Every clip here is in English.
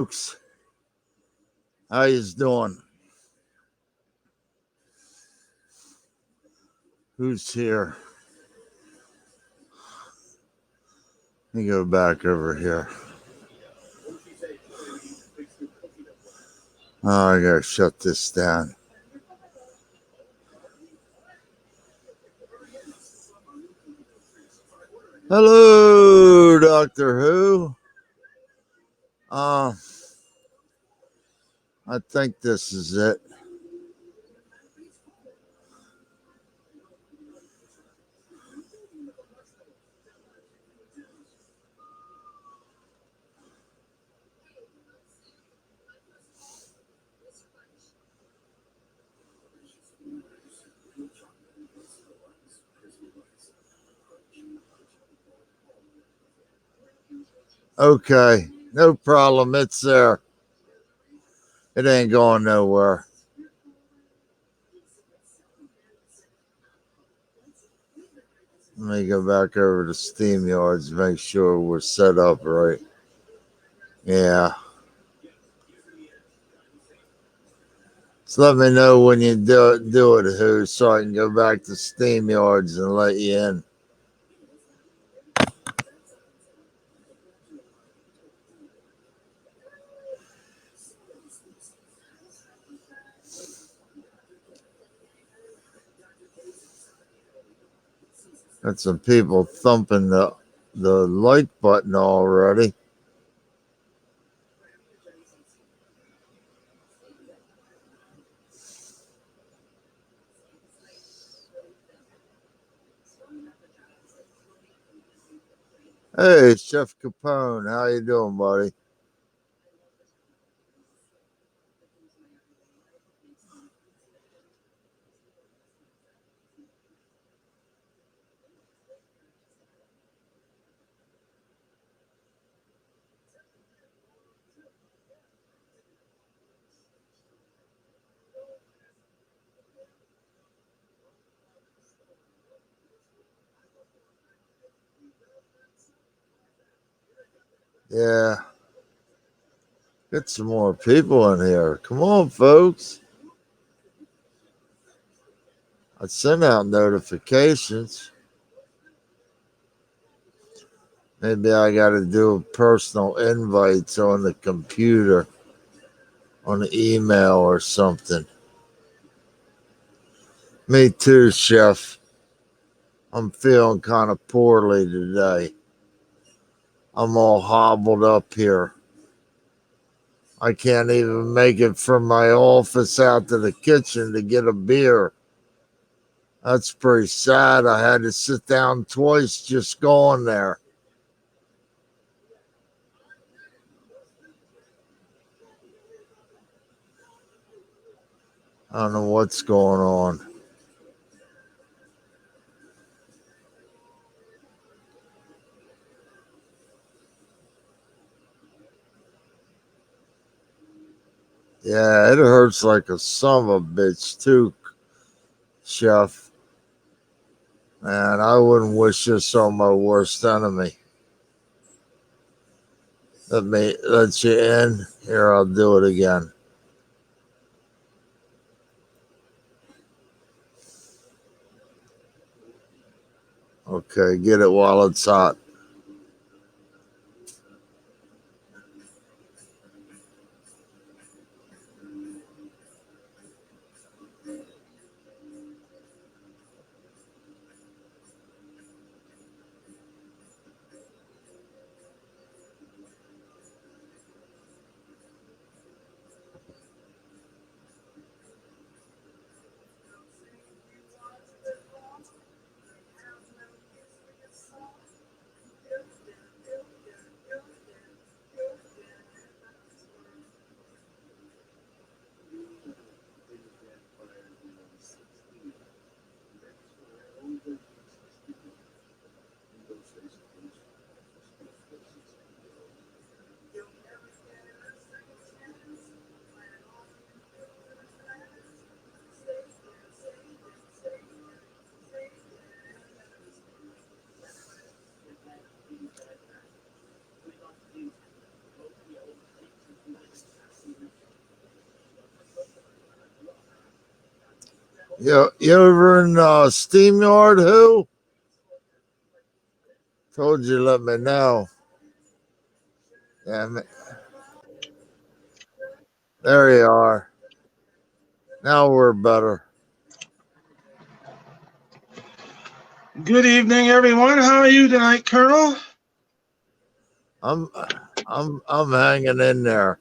Folks, how yous doing? Who's here? Let me go back over here. Oh, I gotta shut this down. Hello, Doctor Who. I think this is it. Okay, no problem. It's there. It ain't going nowhere. Let me go back over to SteamYards, make sure we're set up right. Yeah. So let me know when you do it, Who, so I can go back to SteamYards and let you in. Got some people thumping the like button already. Hey, Chef Capone, how you doing, buddy? Yeah. Get some more people in here. Come on, folks. I sent out notifications. Maybe I got to do personal invites on the computer, on the email or something. Me too, Chef. I'm feeling kind of poorly today. I'm all hobbled up here. I can't even make it from my office out to the kitchen to get a beer. That's pretty sad. I had to sit down twice just going there. I don't know what's going on. Yeah, it hurts like a son of a bitch too, Chef. Man, I wouldn't wish this on my worst enemy. Let me let you in. Here, I'll do it again. Okay, get it while it's hot. You over in Steam Yard, who? Told you, let me know. Damn it. There you are. Now we're better. Good evening, everyone. How are you tonight, Colonel? I'm hanging in there.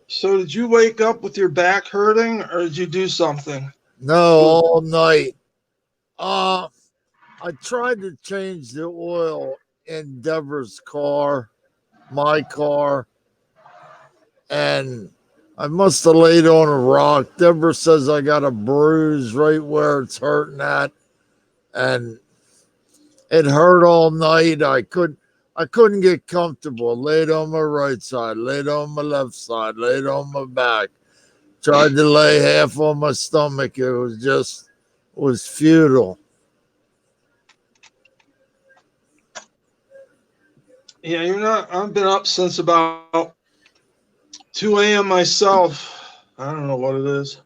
So, did you wake up with your back hurting, or did you do something? No, all night. I tried to change the oil in Deborah's car, my car, and I must have laid on a rock. Deborah says I got a bruise right where it's hurting at, and it hurt all night. I couldn't get comfortable. Laid on my right side, laid on my left side, laid on my back. Tried to lay half on my stomach. It was futile. Yeah, you're not. I've been up since about 2 a.m. myself. I don't know what it is.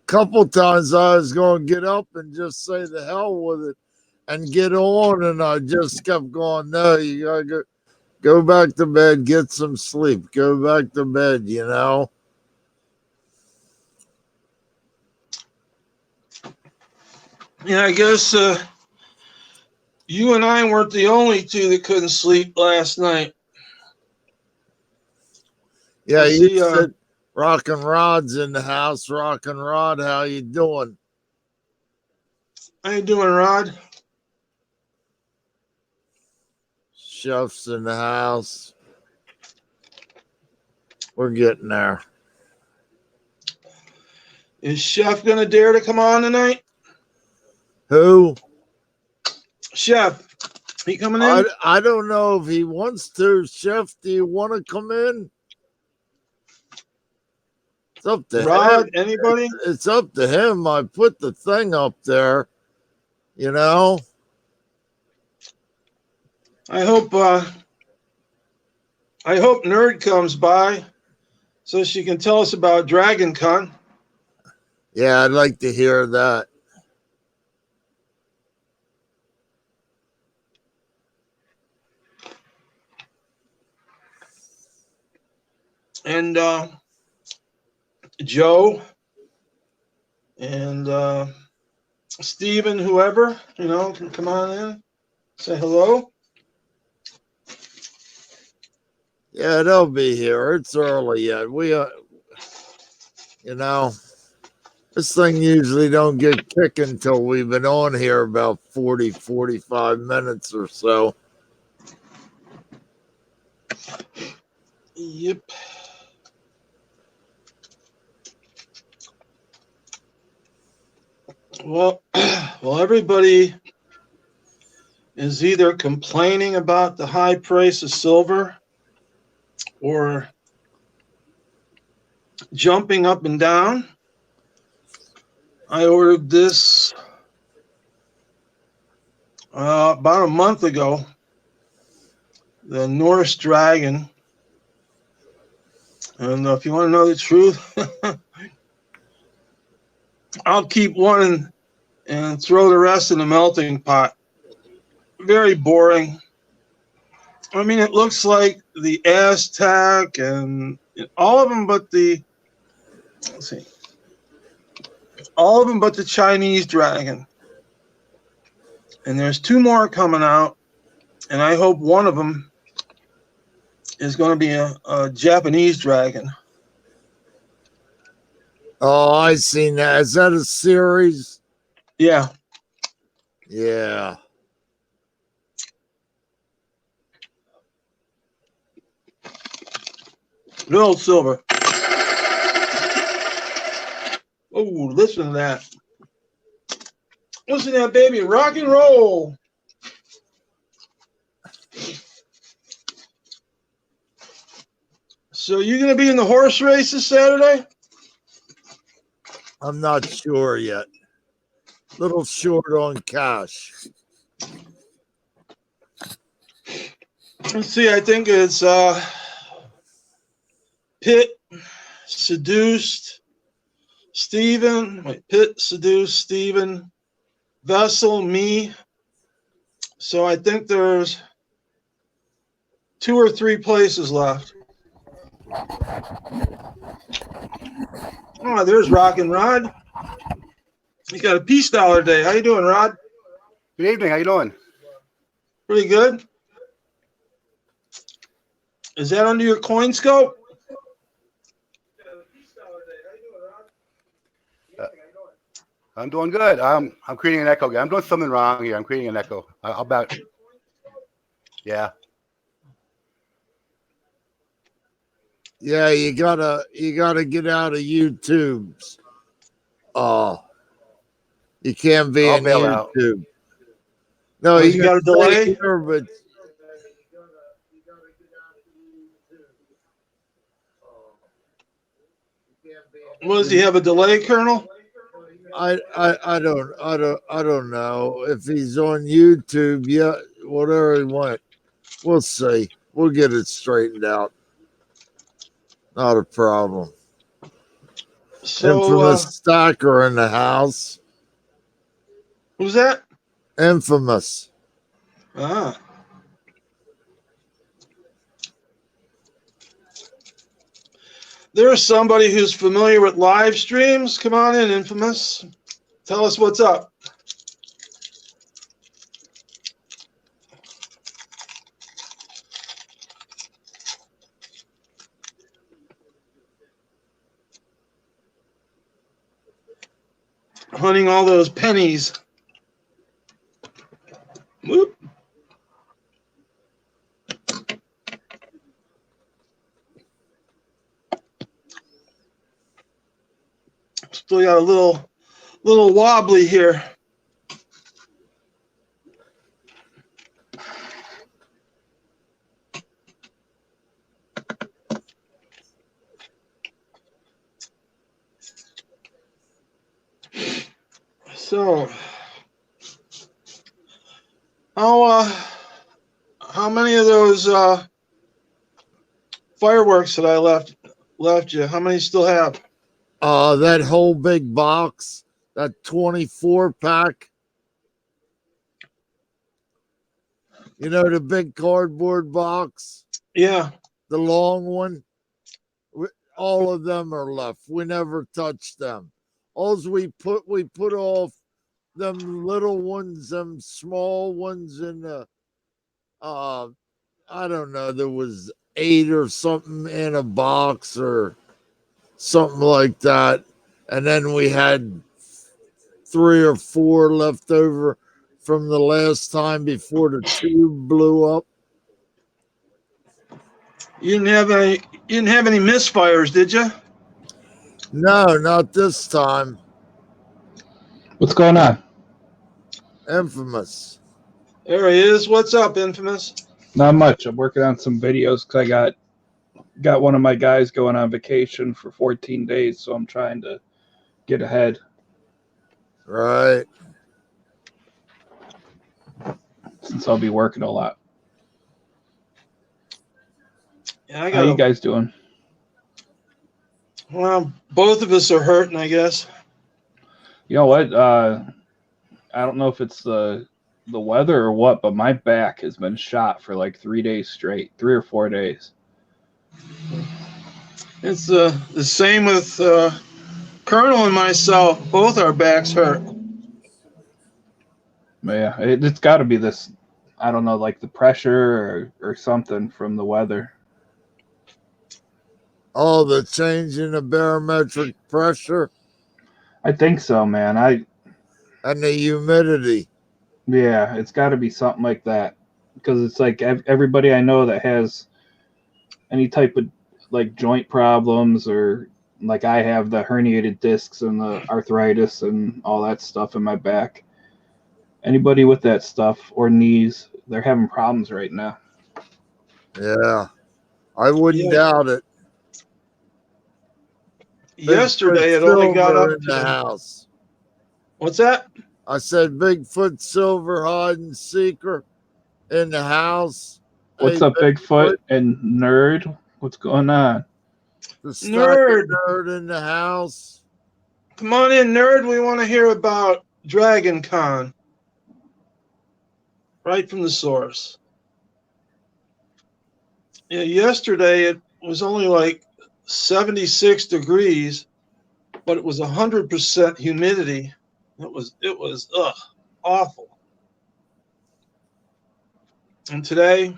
Couple times I was going to get up and just say the hell with it and get on, and I just kept going, no, you gotta go back to bed, get some sleep, go back to bed, you know. Yeah, I guess you and I weren't the only two that couldn't sleep last night. Yeah, I you see. said Rock and Rod's in the house. Rock and Rod, how you doing? How you doing, Rod? Chef's in the house. We're getting there. Is Chef gonna dare to come on tonight? Who? Chef, he coming I, in? I don't know if he wants to. Chef, do you want to come in? It's up to him. Rod, anybody? It's up to him. I put the thing up there, you know. I hope Nerd comes by so she can tell us about Dragon Con. Yeah, I'd like to hear that. And Joe and Steven, whoever, can come on in, say hello. Yeah, they'll be here. It's early yet. You know, this thing usually don't get kicking until we've been on here about 40, 45 minutes or so. Yep. Well, everybody is either complaining about the high price of silver or jumping up and down. I ordered this about a month ago, the Norse Dragon. And if you want to know the truth, I'll keep one and throw the rest in the melting pot. Very boring. I mean, it looks like the Aztec and all of them but the, let's see, all of them but the Chinese dragon. And there's two more coming out, and I hope one of them is going to be a Japanese dragon. Oh, I seen that. Is that a series? Yeah. Yeah. Good old silver. Oh, listen to that. Listen to that, baby. Rock and roll. So you going to be in the horse race this Saturday? I'm not sure yet. Little short on cash. Let's see. I think it's Pitt, seduced Stephen. Wait, Pitt seduced Stephen. Vessel, me. So I think there's 2 or 3 places left. Oh, there's Rockin' Rod. He's got a Peace Dollar Day. How you doing, Rod? Good evening. How you doing? Pretty good. Is that under your coin scope? I'm doing good. I'm creating an echo. I'm doing something wrong here. I'm creating an echo. I'll bet. Yeah. Yeah, you gotta get out of YouTube's. You can't be I'll in bail out. YouTube. No, Oh, you you got a delay? here, but Does he have a delay, Colonel? I don't know if he's on YouTube. Yeah, whatever he went, we'll see. We'll get it straightened out. Not a problem. So, Infamous Stacker in the house. who's that? Infamous. Ah. There's somebody who's familiar with live streams. Come on in, Infamous. Tell us what's up. Hunting all those pennies. Whoop. Still got a little wobbly here. So, how many of those fireworks that I left you? How many still have? That whole big box, that 24 pack. You know, the big cardboard box, Yeah. the long one. All of them are left. We never touched them. Alls we put off them little ones, them small ones in the I don't know, there was 8 or something in a box or something like that. And then we had 3 or 4 left over from the last time before the tube blew up. You didn't have any misfires, did you? No, not this time. What's going on? Infamous. There he is. What's up, Infamous? Not much. I'm working on some videos because I got one of my guys going on vacation for 14 days, so I'm trying to get ahead. Right. Since I'll be working a lot. Yeah, How you guys doing? Well, both of us are hurting, I guess. You know what? I don't know if it's the weather or what, but my back has been shot for like 3 days straight, 3 or 4 days. It's the same with Colonel and myself. Both our backs hurt. Yeah, it's got to be this. I don't know, like the pressure or something from the weather. Oh, the change in the barometric pressure I think so, man. and the humidity. Yeah, it's got to be something like that because it's like everybody I know that has any type of like joint problems or like I have the herniated discs and the arthritis and all that stuff in my back. Anybody with that stuff or knees, they're having problems right now. Yeah, I wouldn't doubt it. Yesterday, Bigfoot it only got Silver up in the to. house. What's that? I said Bigfoot Silver hide and seeker in the house. What's Hey, up, Bigfoot and nerd? What's going on? The second Nerd. nerd in the house. Come on in, nerd. We want to hear about Dragon Con. Right from the source. Yeah, yesterday it was only like 76 degrees, but it was 100% humidity. It was awful. And today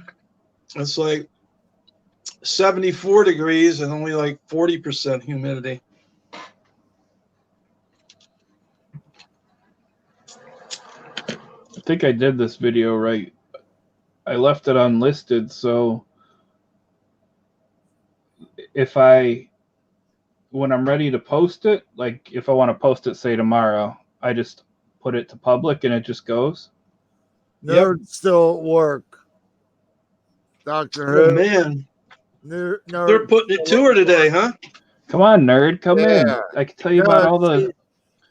it's like 74 degrees and only like 40% humidity. I think I did this video right. I left it unlisted, so when I'm ready to post it, like if I want to post it, say tomorrow, I just put it to public and it just goes. Nerd still at work. Doctor Oh Who. man, Nerd they're putting it to her today, huh? Come on, nerd, come in. Yeah. I can tell you about No, all the.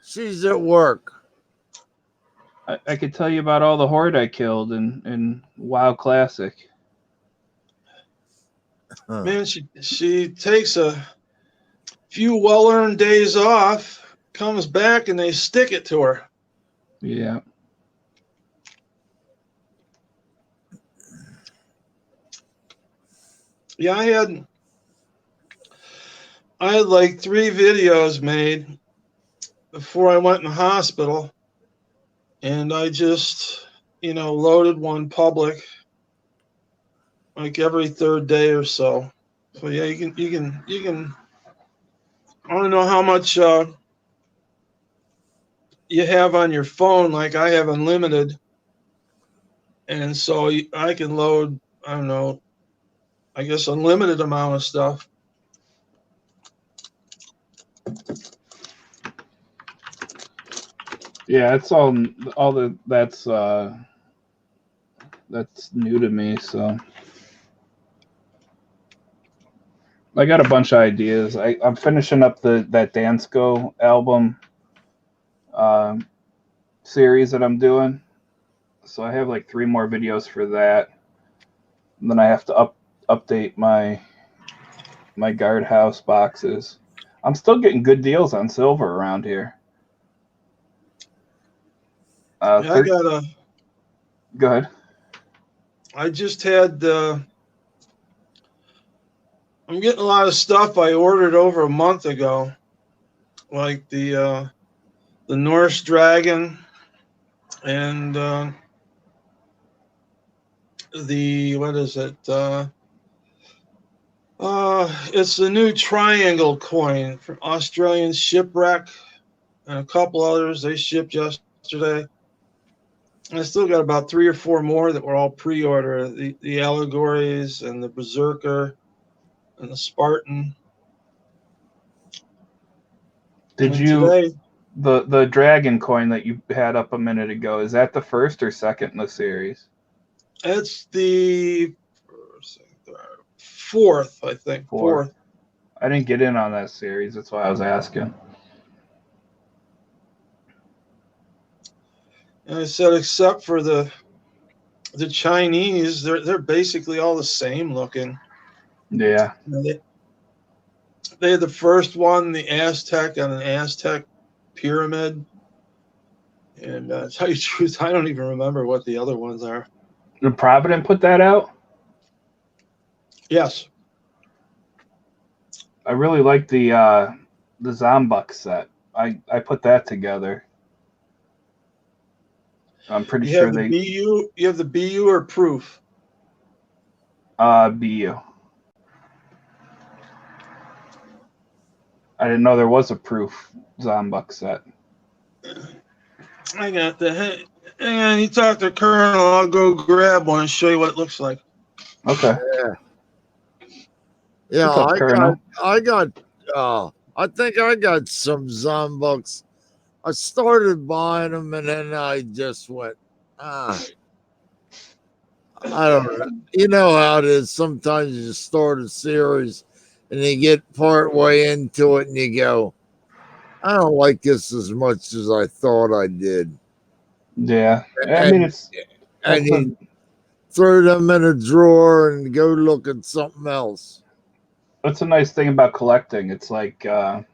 she's at work. I could tell you about all the horde I killed in WoW Classic. Huh. Man, she takes a few well-earned days off, comes back, and they stick it to her. Yeah. Yeah, I had like 3 videos made before I went in the hospital, and I just, loaded one public like every 3rd day or so. So yeah, you can. I don't know how much you have on your phone. Like I have unlimited, and so I can load. I don't know. I guess unlimited amount of stuff. Yeah, it's that's new to me, so I got a bunch of ideas. I'm finishing up that Dansko album series that I'm doing. So I have like 3 more videos for that. And then I have to update my guardhouse boxes. I'm still getting good deals on silver around here. Yeah, I got Go ahead. I just had. I'm getting a lot of stuff I ordered over a month ago, like the Norse Dragon and the what is it? It's the new triangle coin from Australian Shipwreck and a couple others. They shipped yesterday. I still got about 3 or 4 more that were all pre-order. The allegories and the Berserker and the Spartan. Did And you today, the dragon coin that you had up a minute ago, is that the first or second in the series? it's the 4th, I think. Fourth. 4th. I didn't get in on that series, that's why I was asking. And I said, except for the Chinese, they're basically all the same looking. Yeah. They had the first one, the Aztec on an Aztec pyramid. And to tell you the truth, I don't even remember what the other ones are. Did Provident put that out? Yes. I really like the Zombuk set. I put that together. I'm pretty You sure have the BU. You have the BU or proof. BU. I didn't know there was a proof Zombuk set. I got the. Hang on, you talk to Colonel. I'll go grab one and show you what it looks like. Okay. Yeah, What's up, Colonel? I think I got some Zombucks. I started buying them and then I just went, I don't know. You know how it is. Sometimes you start a series and you get part way into it and you go, I don't like this as much as I thought I did. Yeah. I mean, And you throw them in a drawer and go look at something else. That's a nice thing about collecting. It's like, what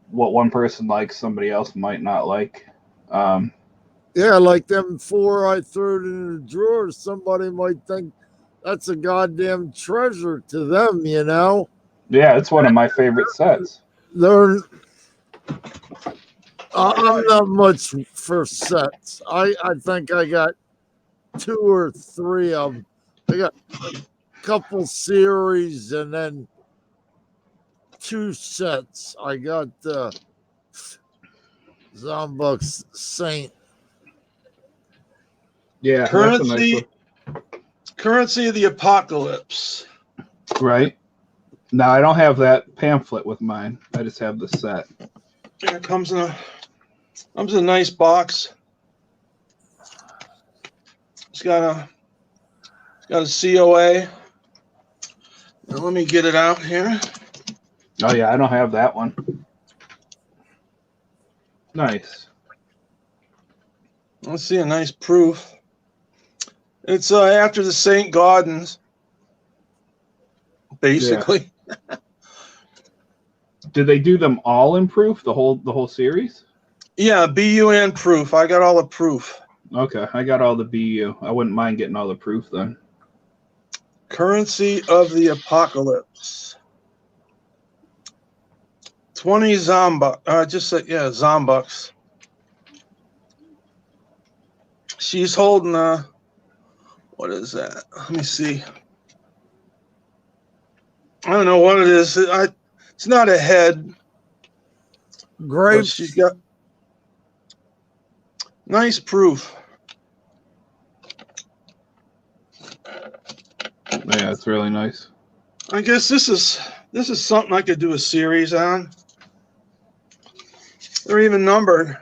one person likes, somebody else might not like. Yeah, like them four I threw it in the drawer. Somebody might think that's a goddamn treasure to them, you know? Yeah, it's one of my favorite sets. They're I'm not much for sets. I think I got 2 or 3 of them. I got a couple series and then 2 sets. I got the Zombux Saint. Yeah, that's a nice one. Currency of the Apocalypse. Right. Now I don't have that pamphlet with mine. I just have the set. It comes in a nice box. It's got a COA. Now let me get it out here. Oh yeah, I don't have that one. Nice. Let's see a nice proof. It's after the St. Gaudens, basically. Yeah. Did they do them all in proof? The whole series? Yeah, BUN proof. I got all the proof. Okay, I got all the BU. I wouldn't mind getting all the proof then. Currency of the Apocalypse. 20 Zombucks. Zombucks. She's holding what is that? Let me see. I don't know what it is. It's not a head. Grapes. She's got nice proof. Yeah, it's really nice. I guess this is something I could do a series on. They're even numbered.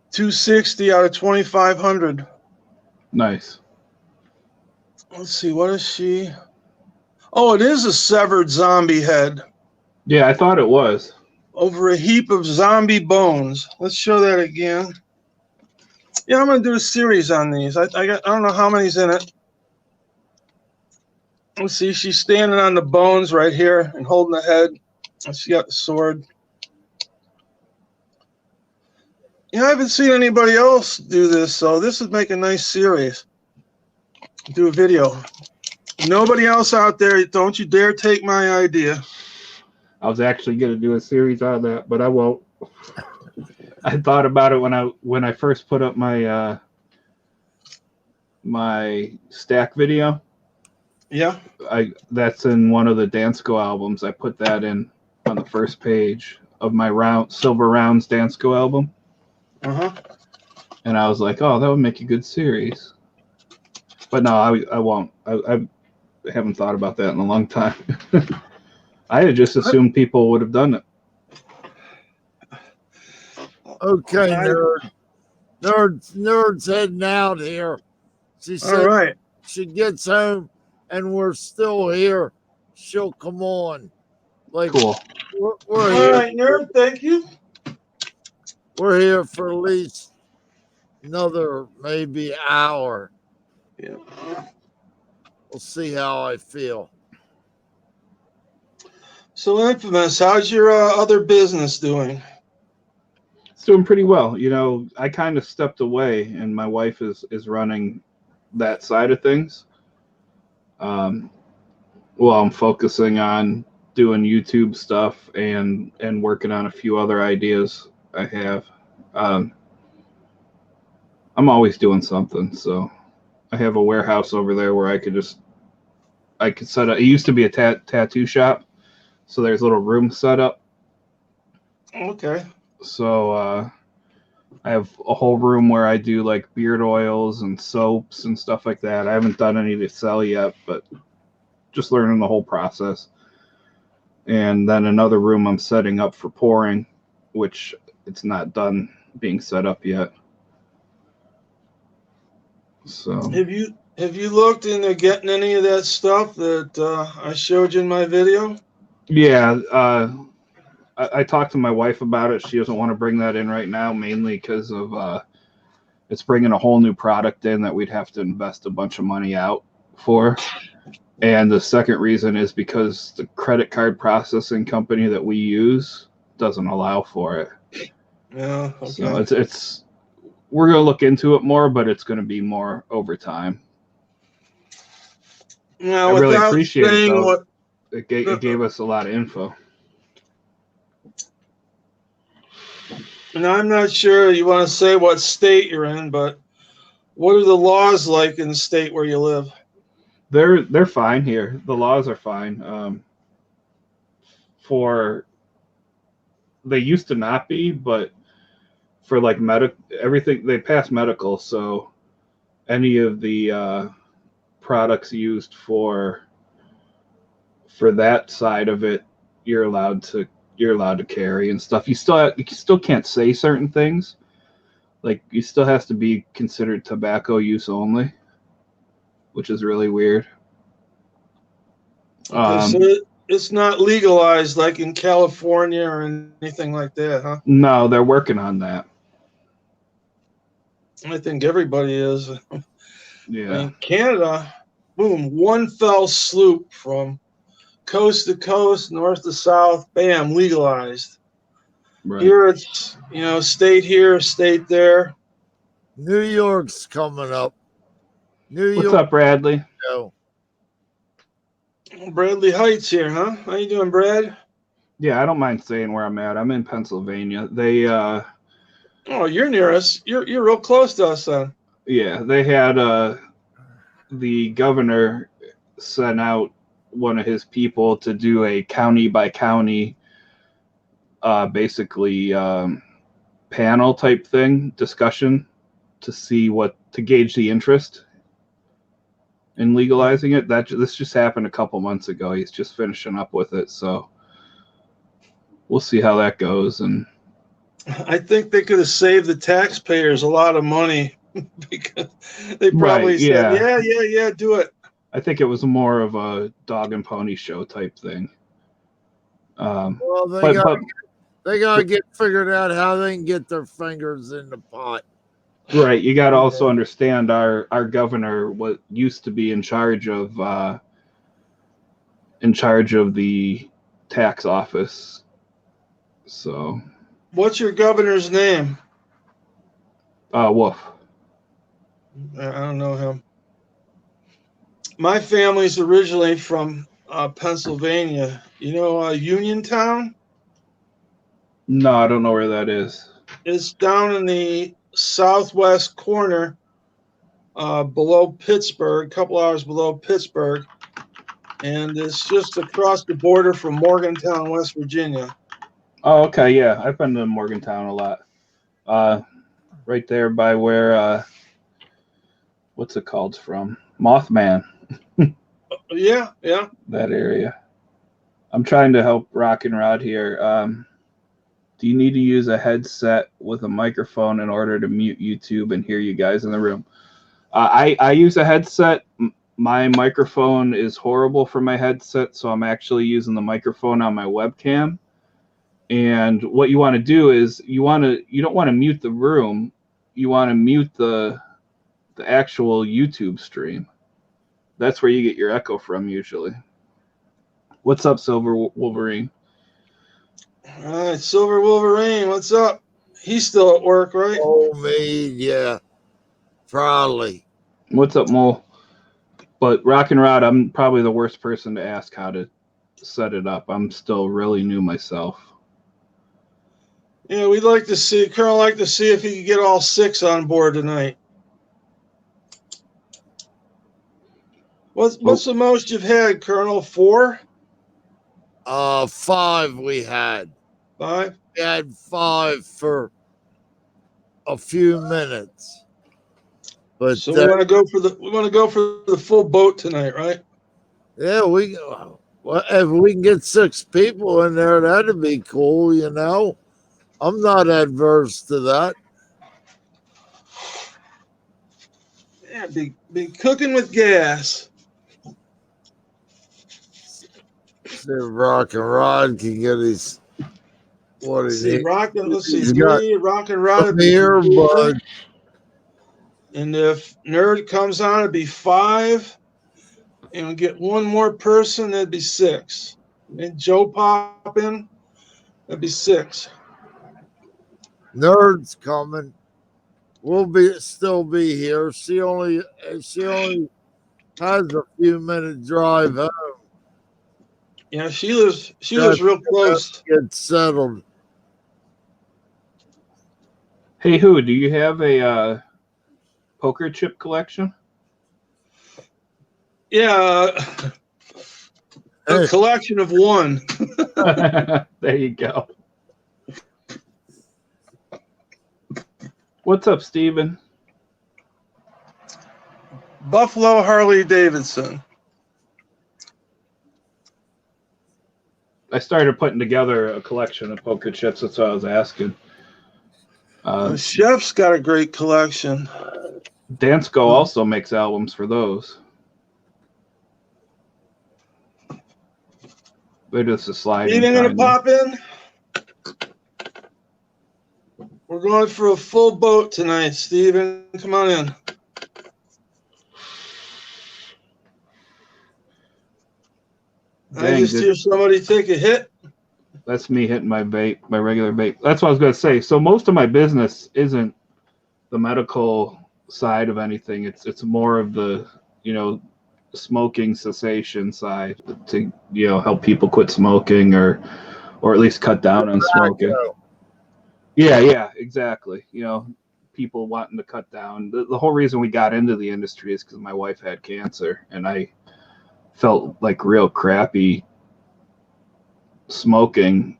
260 out of 2,500. Nice. Let's see, what is she? Oh, it is a severed zombie head Yeah, I thought it was. over a heap of zombie bones. Let's show that again. Yeah, I'm gonna do a series on these. I don't know how many's in it. Let's see, she's standing on the bones right here and holding the head. And she got the sword. Yeah, I haven't seen anybody else do this, so this would make a nice series. Do a video. Nobody else out there, don't you dare take my idea. I was actually going to do a series on that, but I won't. I thought about it when I first put up my my stack video. Yeah. That's in one of the Dansko albums. I put that in on the first page of my Silver Rounds Dansko album. Uh-huh. And I was like, oh, that would make a good series. But no, I won't. I haven't thought about that in a long time. I had just assumed people would have done it. Okay, nerd's heading out here. She said All right. she gets home and we're still here. She'll come on. Like Cool. we're All here. right, nerd, thank you. We're here for at least another maybe hour. Yeah. We'll see how I feel. So, Infamous, how's your other business doing? It's doing pretty well. You know, I kind of stepped away, and my wife is running that side of things. Well, I'm focusing on doing YouTube stuff and working on a few other ideas I have. I'm always doing something, so I have a warehouse over there where I could set up. It used to be a tattoo shop, so there's little rooms set up. Okay. So I have a whole room where I do like beard oils and soaps and stuff like that. I haven't done any to sell yet, but just learning the whole process. And then another room I'm setting up for pouring, which it's not done being set up yet. So Have you looked into getting any of that stuff that I showed you in my video? yeah, I talked to my wife about it. She doesn't want to bring that in right now, mainly because of it's bringing a whole new product in that we'd have to invest a bunch of money out for. And the second reason is because the credit card processing company that we use doesn't allow for it. Yeah. Okay. So it's we're going to look into it more, but it's going to be more over time. Now, I really without appreciate it, saying though. what, It gave us a lot of info. and I'm not sure you want to say what state you're in, but what are the laws like in the state where you live? They're fine here. The laws are fine. For they used to not be, but for like everything they pass medical, so any of the products used for that side of it, you're allowed to carry and stuff. You still can't say certain things. Like you still has to be considered tobacco use only, which is really weird. Okay, so it's not legalized like in California or anything like that, huh? No, they're working on that. I think everybody is. Yeah. I mean, Canada, boom, one fell swoop from coast to coast, north to south, bam, legalized. Right. Here it's, state here, state there. New York's coming up. New What's York. up, Bradley? Yo. Bradley Heights here, huh? How you doing, Brad? Yeah, I don't mind saying where I'm at. I'm in Pennsylvania. They Oh, you're near us. You're real close to us then. yeah, they had the governor sent out one of his people to do a county by county basically panel type thing, discussion to see to gauge the interest in legalizing it. This just happened a couple months ago. He's just finishing up with it, so we'll see how that goes. And I think they could have saved the taxpayers a lot of money because they probably Right, said, yeah. yeah, do it. I think it was more of a dog and pony show type thing. Well, they gotta get figured out how they can get their fingers in the pot. Right, you got to also understand our governor used to be in charge of the tax office. So, What's your governor's name? Wolf. I don't know him. My family's originally from Pennsylvania. You know Uniontown? No, I don't know where that is. It's down in the southwest corner below Pittsburgh, a couple hours below Pittsburgh. And it's just across the border from Morgantown, West Virginia. Oh, okay, yeah, I've been to Morgantown a lot. Right there by where what's it called from? Mothman. Yeah. That area. I'm trying to help Rock and Rod here. Do you need to use a headset with a microphone in order to mute YouTube and hear you guys in the room? I use a headset. My microphone is horrible for my headset, so I'm actually using the microphone on my webcam. And what you want to do is you don't want to mute the room. You want to mute the actual YouTube stream. That's where you get your echo from usually. What's up, Silver Wolverine? All right, Silver Wolverine, what's up? He's still at work, right? Oh, me, yeah. Probably. What's up, Mole? But Rock and Rod, I'm probably the worst person to ask how to set it up. I'm still really new myself. Yeah, Colonel like to see if he could get all 6 on board tonight. What's the most you've had, Colonel? 4? 5 we had. 5? We had 5 for a few minutes. But so we want to go for the full boat tonight, right? Yeah, if we can get 6 people in there, that'd be cool, I'm not adverse to that. Yeah, be cooking with gas. See if Rock and Rod can get his Let's see, Rock and Rod some earbuds. and if Nerd comes on, it'd be 5. and get one more person, that'd be 6. And Joe pop in, that'd be 6. Nerd's coming. We'll still be here. She only has a few minute drive home. Yeah, she lives real close. Get settled. Hey, who? Do you have a poker chip collection? Yeah, a collection of one. There you go. What's up, Steven? Buffalo Harley Davidson. I started putting together a collection of poker chips. That's what I was asking. The chef's got a great collection. Dansko also makes albums for those. They're just a sliding. Steven gonna pop in? We're going for a full boat tonight, Steven. Come on in. Dang, I just hear somebody take a hit. That's me hitting my vape, my regular vape. That's what I was going to say. So most of my business isn't the medical side of anything. It's more of the, smoking cessation side to, help people quit smoking or at least cut down on smoking. Yeah, exactly. People wanting to cut down. The whole reason we got into the industry is because my wife had cancer, and I felt like real crappy smoking,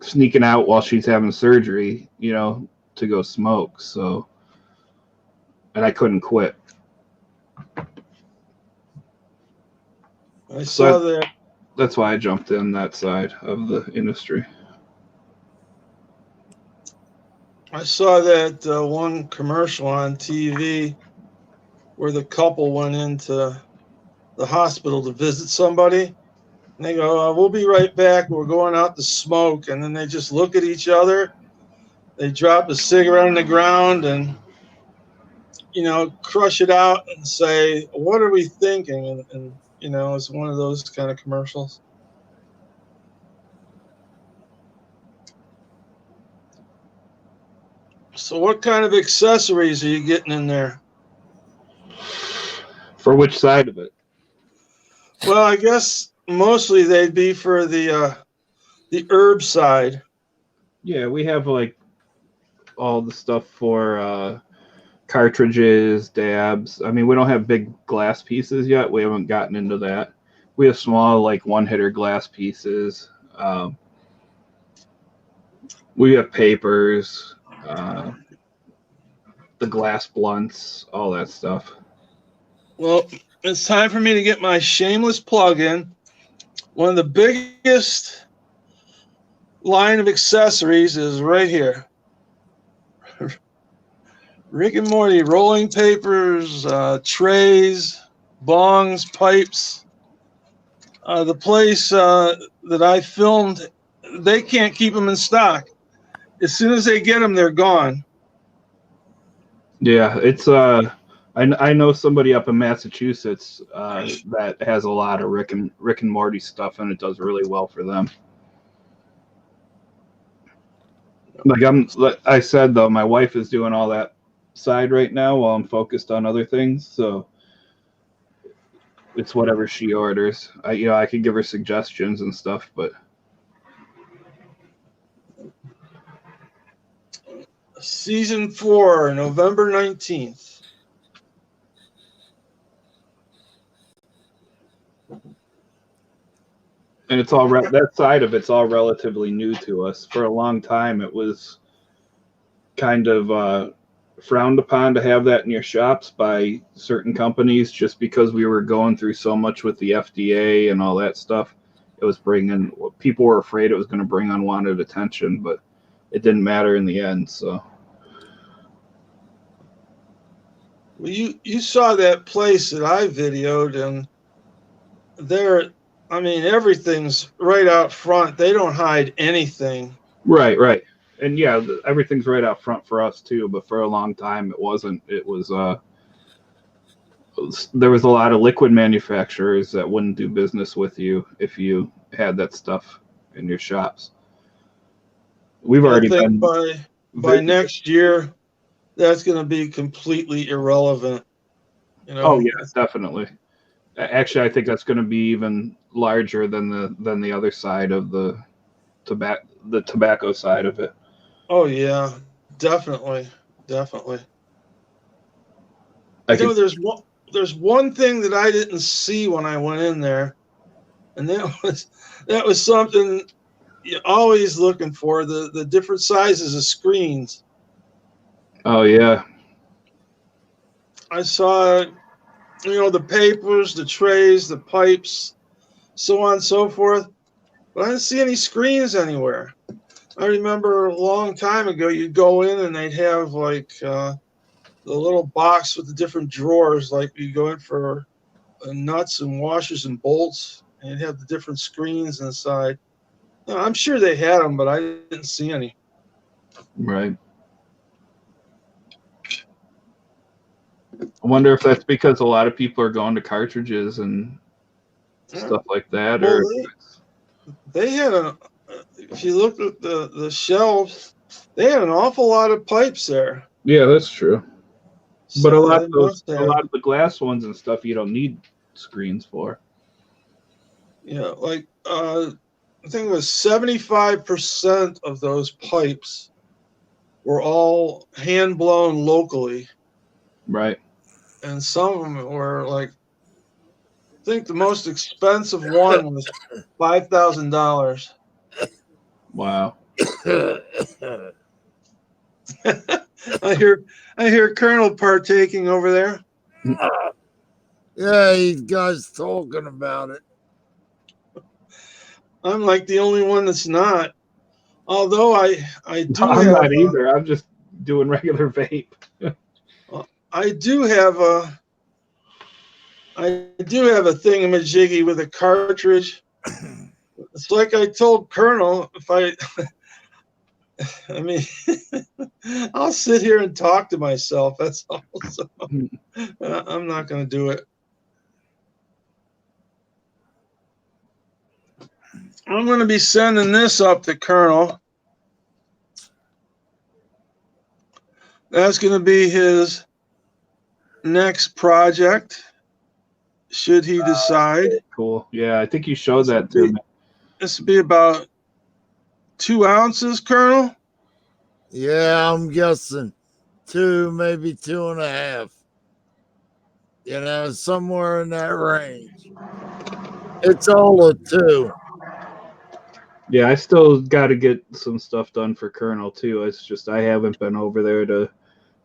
sneaking out while she's having surgery, to go smoke. So, and I couldn't quit. I saw that. That's why I jumped in that side of the industry. I saw that one commercial on TV where the couple went into the hospital to visit somebody. And they go, we'll be right back. We're going out to smoke. And then they just look at each other. They drop a cigarette on the ground and, crush it out and say, what are we thinking? And it's one of those kind of commercials. So what kind of accessories are you getting in there? For which side of it? Well, I guess mostly they'd be for the herb side. Yeah, we have like all the stuff for cartridges, dabs. I mean, we don't have big glass pieces yet. We haven't gotten into that. We have small, like one-hitter glass pieces. We have papers, the glass blunts, all that stuff. Well, it's time for me to get my shameless plug in. One of the biggest line of accessories is right here. Rick and Morty rolling papers, trays, bongs, pipes. The place that I filmed, they can't keep them in stock. As soon as they get them, they're gone. Yeah, it's I know somebody up in Massachusetts that has a lot of Rick and Morty stuff, and it does really well for them. Like I said though, my wife is doing all that side right now while I'm focused on other things, so it's whatever she orders. I could give her suggestions and stuff, but Season 4, November 19th. and it's all that side of it's all relatively new to us. For a long time, it was kind of frowned upon to have that in your shops by certain companies, just because we were going through so much with the FDA and all that stuff. It was people were afraid it was going to bring unwanted attention, but it didn't matter in the end. So. Well, you saw that place that I videoed, and everything's right out front. They don't hide anything. Right. And yeah, everything's right out front for us too, but for a long time it wasn't. It was there was a lot of liquid manufacturers that wouldn't do business with you if you had that stuff in your shops. We've I already think been by next year, that's going to be completely irrelevant. You know. Oh yeah, definitely. Actually, I think that's going to be even larger than the other side of the tobacco side of it. Oh yeah, definitely. I You know, could, there's one thing that I didn't see when I went in there, and that was something you're always looking for, the different sizes of screens. oh yeah, I saw, the papers, the trays, the pipes, so on and so forth, but I didn't see any screens anywhere. I remember a long time ago, you'd go in and they'd have like the little box with the different drawers, like you go in for nuts and washers and bolts, and you'd have the different screens inside. No, I'm sure they had them, but I didn't see any. right. I wonder if that's because a lot of people are going to cartridges and stuff like that, Well, or they had if you look at the shelves, they had an awful lot of pipes there. yeah, that's true. But So they must a have. lot of the glass ones and stuff, you don't need screens for. Like I think it was 75% of those pipes were all hand blown locally, Right. and some of them were like, I think the most expensive one was $5,000. Wow. I hear Colonel partaking over there. Yeah, you guys talking about it. I'm like the only one that's not. Although I do I'm have not either. I'm just doing regular vape. I do have a thingamajiggy with a cartridge. It's like I told Colonel, I mean, I'll sit here and talk to myself. That's all. So, I'm not going to do it. I'm going to be sending this up to Colonel. That's going to be his next project, should he decide. Cool. Yeah, I think you showed that to me. This would be about 2 ounces, Colonel. Yeah, I'm guessing 2, maybe 2.5. Somewhere in that range. It's all a 2. Yeah, I still got to get some stuff done for Colonel too. It's just I haven't been over there to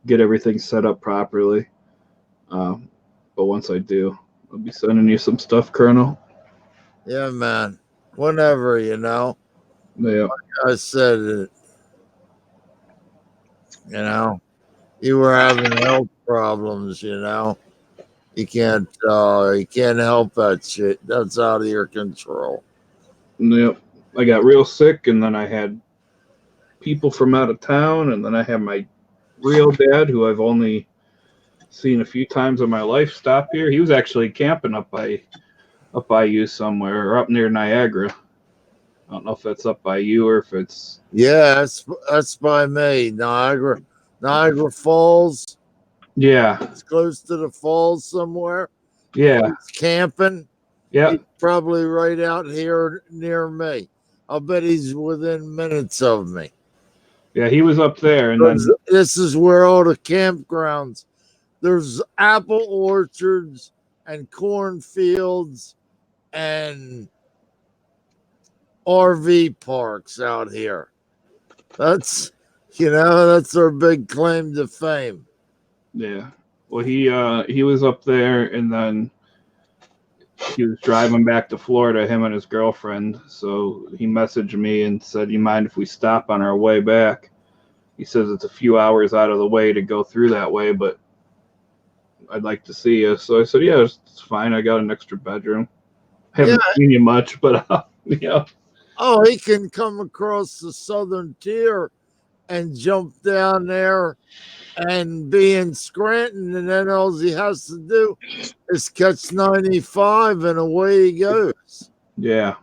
get everything set up properly. But once I do, I'll be sending you some stuff, Colonel. Yeah, man. Whenever, Yeah. I said it. You were having health problems, You can't help that shit. That's out of your control. Yep. I got real sick, and then I had people from out of town, and then I had my real dad, who I've only seen a few times in my life, stop here. He was actually camping up by you somewhere, or up near Niagara. I don't know if that's up by you or if it's. Yeah, that's by me. Niagara Falls. Yeah. It's close to the falls somewhere. Yeah. He's camping. Yeah. He's probably right out here near me. I'll bet he's within minutes of me. Yeah, he was up there, and then this is where all the campgrounds. There's apple orchards and cornfields and RV parks out here. That's our big claim to fame. Yeah. Well, he was up there, and then he was driving back to Florida, him and his girlfriend. So he messaged me and said, "You mind if we stop on our way back?" He says it's a few hours out of the way to go through that way, but I'd like to see you. So I said, "Yeah, it's fine. I got an extra bedroom. Haven't seen you much, but yeah." Oh, he can come across the southern tier and jump down there and be in Scranton, and then all he has to do is catch 95 and away he goes. Yeah.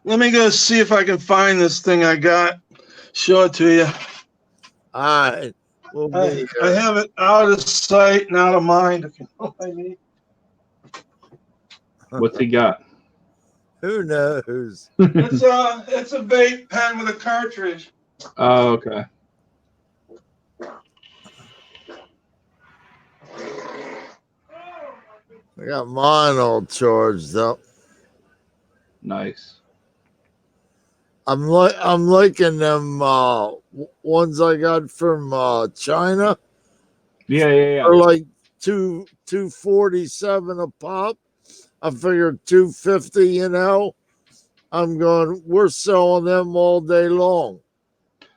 Let me go see if I can find this thing I got. Show it to you. All right. We'll be I here. have it out of sight and out of mind. If you know what I mean. What's he got? Who knows? It's a vape pen with a cartridge. Oh, okay. I got mine all charged up. Nice. I'm liking them ones I got from China. Yeah. They're like 247 a pop. I figured 250. You know, we're selling them all day long.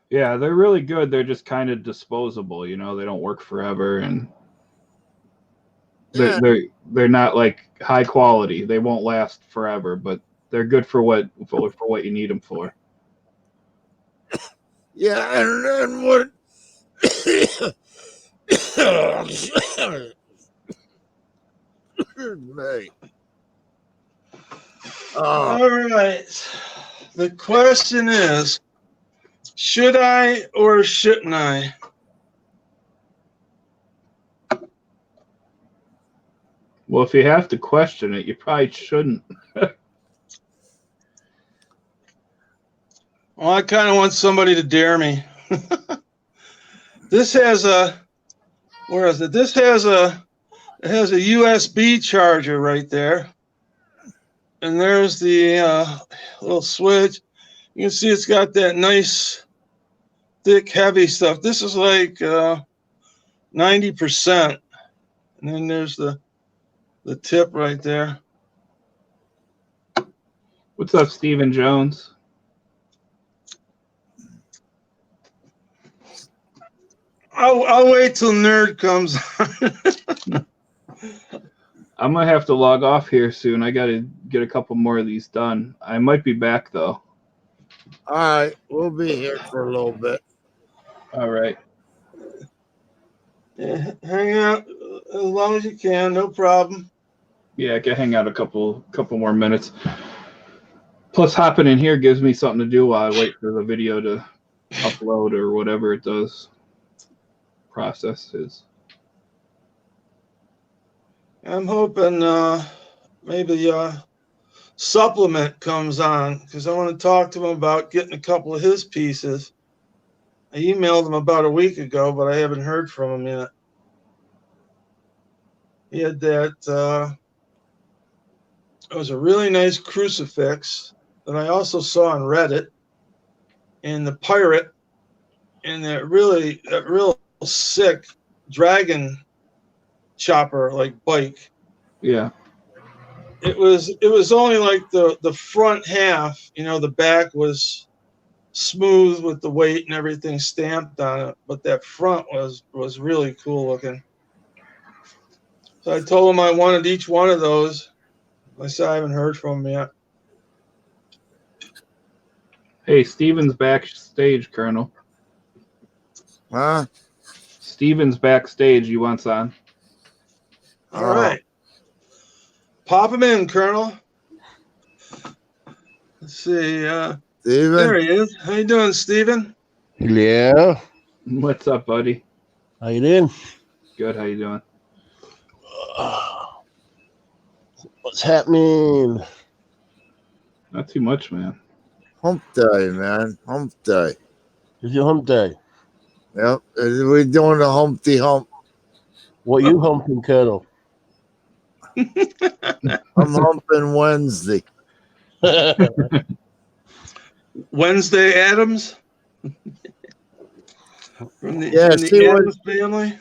Yeah, they're really good. They're just kind of disposable, you know. They don't work forever, and Yeah. they're not like high quality. They won't last forever, but they're good for what you need them for. Yeah, and what? Me. All right. The question is, should I or shouldn't I? Well, if you have to question it, you probably shouldn't. Well, I kind of want somebody to dare me. This has a, where is it? It has a USB charger right there. And there's the little switch. You can see it's got that nice, thick, heavy stuff. This is like 90%. And then there's the tip right there. What's up, Stephen Jones? I'll wait till Nerd comes on. I'm gonna have to log off here soon. I gotta get a couple more of these done. I might be back though. All right, we'll be here for a little bit. All right. Yeah, hang out as long as you can, no problem. Yeah, I can hang out a couple more minutes. Plus, hopping in here gives me something to do while I wait for the video to upload or whatever it does. Processes. I'm hoping maybe Supplement comes on because I want to talk to him about getting a couple of his pieces. I emailed him about a week ago, but I haven't heard from him yet. He had that. It was a really nice crucifix that I also saw on Reddit, and the pirate, and that real sick dragon chopper like bike. Yeah. It was only like the front half, you know, the back was smooth with the weight and everything stamped on it, but that front was really cool looking. So I told him I wanted each one of those. I said I haven't heard from him yet. Hey, Steven's backstage, Colonel. Huh? Steven's backstage. You want on? All right. Pop him in, Colonel. Let's see. Steven? There he is. How you doing, Steven? Yeah. What's up, buddy? How you doing? Good. How you doing? What's happening? Not too much, man. Hump day, man. Hump day. It's your hump day. Yep. We're doing the Humpty Hump. What you humping, Colonel? I'm humping Wednesday. Wednesday Adams? From the see what- Addams family?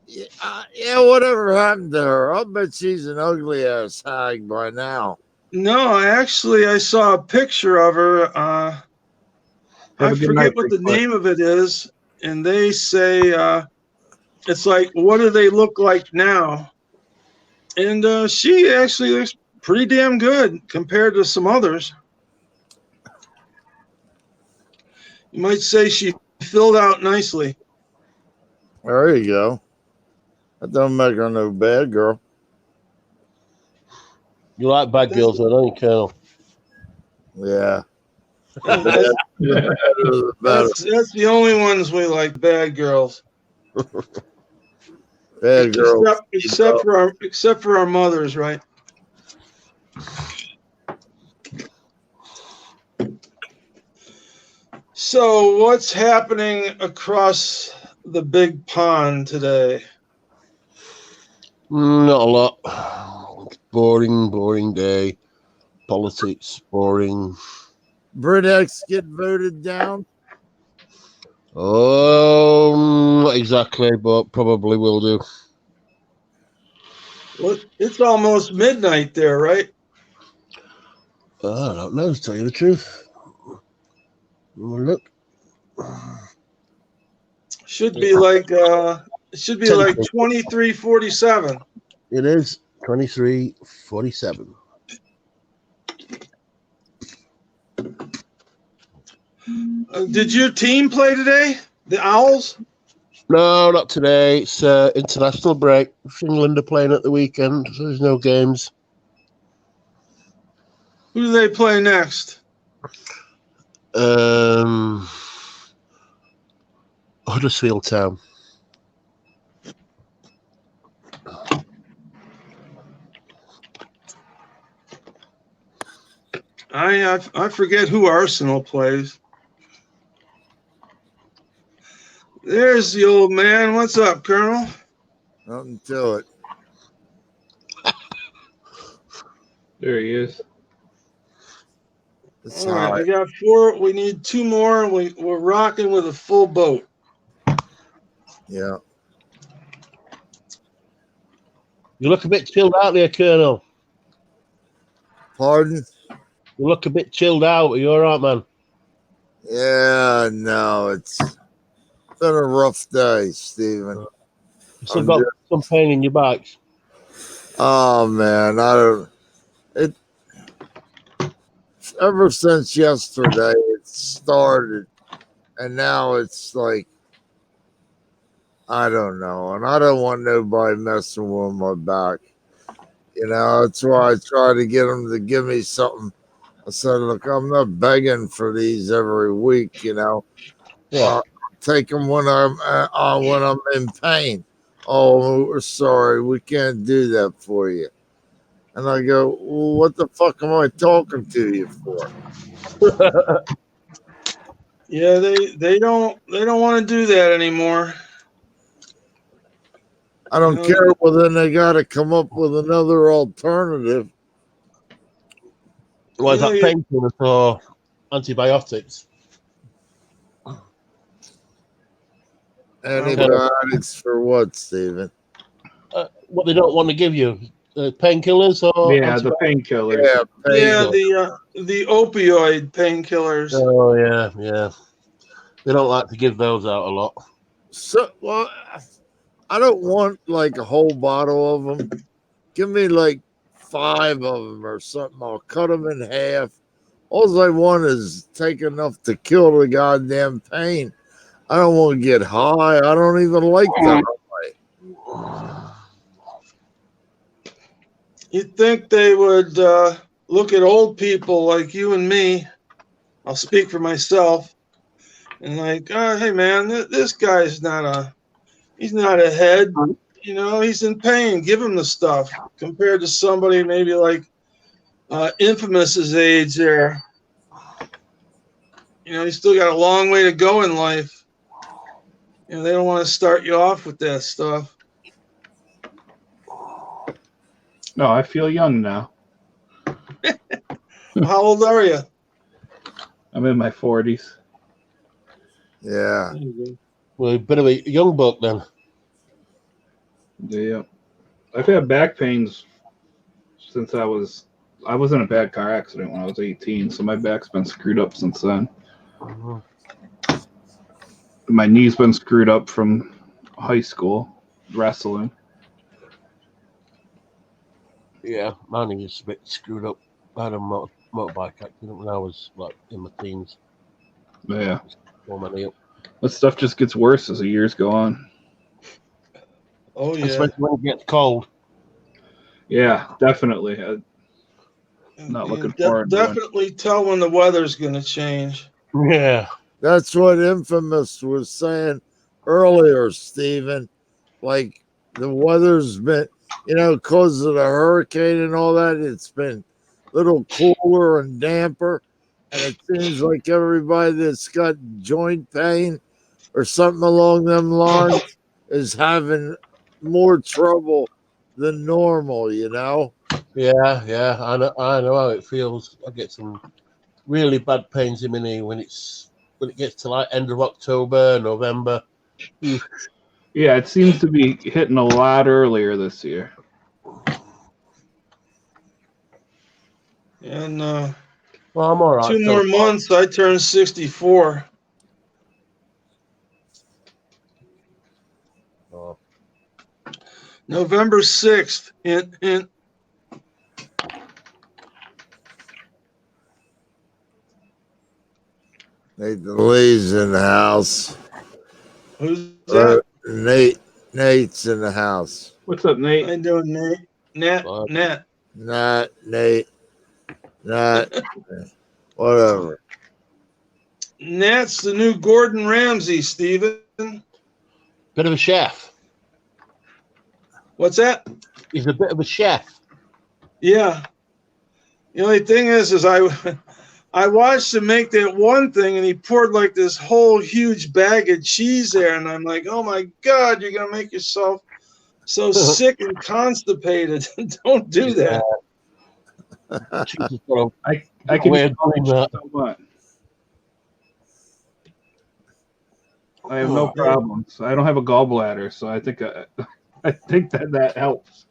Yeah, whatever happened to her? I bet she's an ugly ass hag by now. No, I saw a picture of her. I Have a good forget night, what the Bigfoot. name of it is, and they say it's like, what do they look like now? And she actually looks pretty damn good compared to some others. You might say she filled out nicely. There you go. That don't make her no bad girl. You like bad girls, though, don't you, Colonel? Yeah. That's, Yeah. Better the better. that's the only ones we like, bad girls. Bad girl. Except for our mothers, right? So what's happening across the big pond today? Not a lot. Boring day. Politics, boring. Britex get voted down. Not exactly, but probably will do. Well, it's almost midnight there, right? I don't know, to tell you the truth. Look. Should be like 10. 23:47. It is 23:47. Did your team play today? The Owls? No, not today. It's international break. England are playing at the weekend, so there's no games. Who do they play next? Huddersfield Town. I forget who Arsenal plays. There's the old man. What's up, Colonel? Nothing to it. There he is. It's All right, hot. we got 4. We need 2 more. We're rocking with a full boat. Yeah. You look a bit chilled out there, Colonel. Pardon? You look a bit chilled out. Are you all right, man? Yeah, no, it's been a rough day, Stephen. You still got some pain in your back. Oh man, I don't. It ever since yesterday it started, and now it's like I don't know, and I don't want nobody messing with my back. You know, that's why I try to get them to give me something. I said, look, I'm not begging for these every week. You know, Yeah. take them when I'm in pain. Oh, we're sorry, we can't do that for you. And I go, well, what the fuck am I talking to you for? Yeah, they don't want to do that anymore. I don't care. Well, then they got to come up with another alternative. Well, is that Yeah, painkillers or antibiotics? Antibiotics for what, Stephen? What they don't want to give you? Painkillers or Yeah, the antibiotics? painkillers. Yeah, yeah, pain. the opioid painkillers. Oh, yeah. They don't like to give those out a lot. So, well, I don't want like a whole bottle of them. Give me like 5 of them or something. I'll cut them in half. All I want is take enough to kill the goddamn pain. I don't want to get high. I don't even like that. You'd think they would look at old people like you and me. I'll speak for myself. And like, hey man, this guy's he's not a head. You know, he's in pain. Give him the stuff. Compared to somebody maybe like Infamous's age there. You know, he's still got a long way to go in life. You know, they don't want to start you off with that stuff. No, I feel young now. How old are you? I'm in my 40s. Yeah. Well, a bit of a young buck then. Yeah. I've had back pains since I was in a bad car accident when I was 18, so my back's been screwed up since then. My knee's been screwed up from high school wrestling. Yeah, my knee is a bit screwed up. I had a motorbike accident when I was like in my teens. Yeah. Warm my knee up. That stuff just gets worse as the years go on. Oh yeah. Especially when it gets cold. Yeah, definitely. Not looking forward to it. Definitely tell when the weather's going to change. Yeah. That's what Infamous was saying earlier, Steven. Like the weather's been, because of the hurricane and all that, it's been a little cooler and damper. And it seems like everybody that's got joint pain or something along them lines is having more trouble than normal, Yeah. I know how it feels. I get some really bad pains in my knee when it gets to like end of October, November. Oof. Yeah, it seems to be hitting a lot earlier this year. And Well, I'm all right. 2 more months, I turn 64. Oh. November 6th. Hint, hint. Nate Lee's in the house. Who's that? Nate's in the house. What's up, Nate? How you doing, Nate? Nat. Not Nate. Not whatever. Nat's the new Gordon Ramsay, Steven. Bit of a chef. What's that? He's a bit of a chef. Yeah. The only thing is I watched him make that one thing, and he poured like this whole huge bag of cheese there, and I'm like, oh my God, you're gonna make yourself so sick and constipated. Don't do that. I can eat that. so much. I have no problems. I don't have a gallbladder, so I think I think that helps.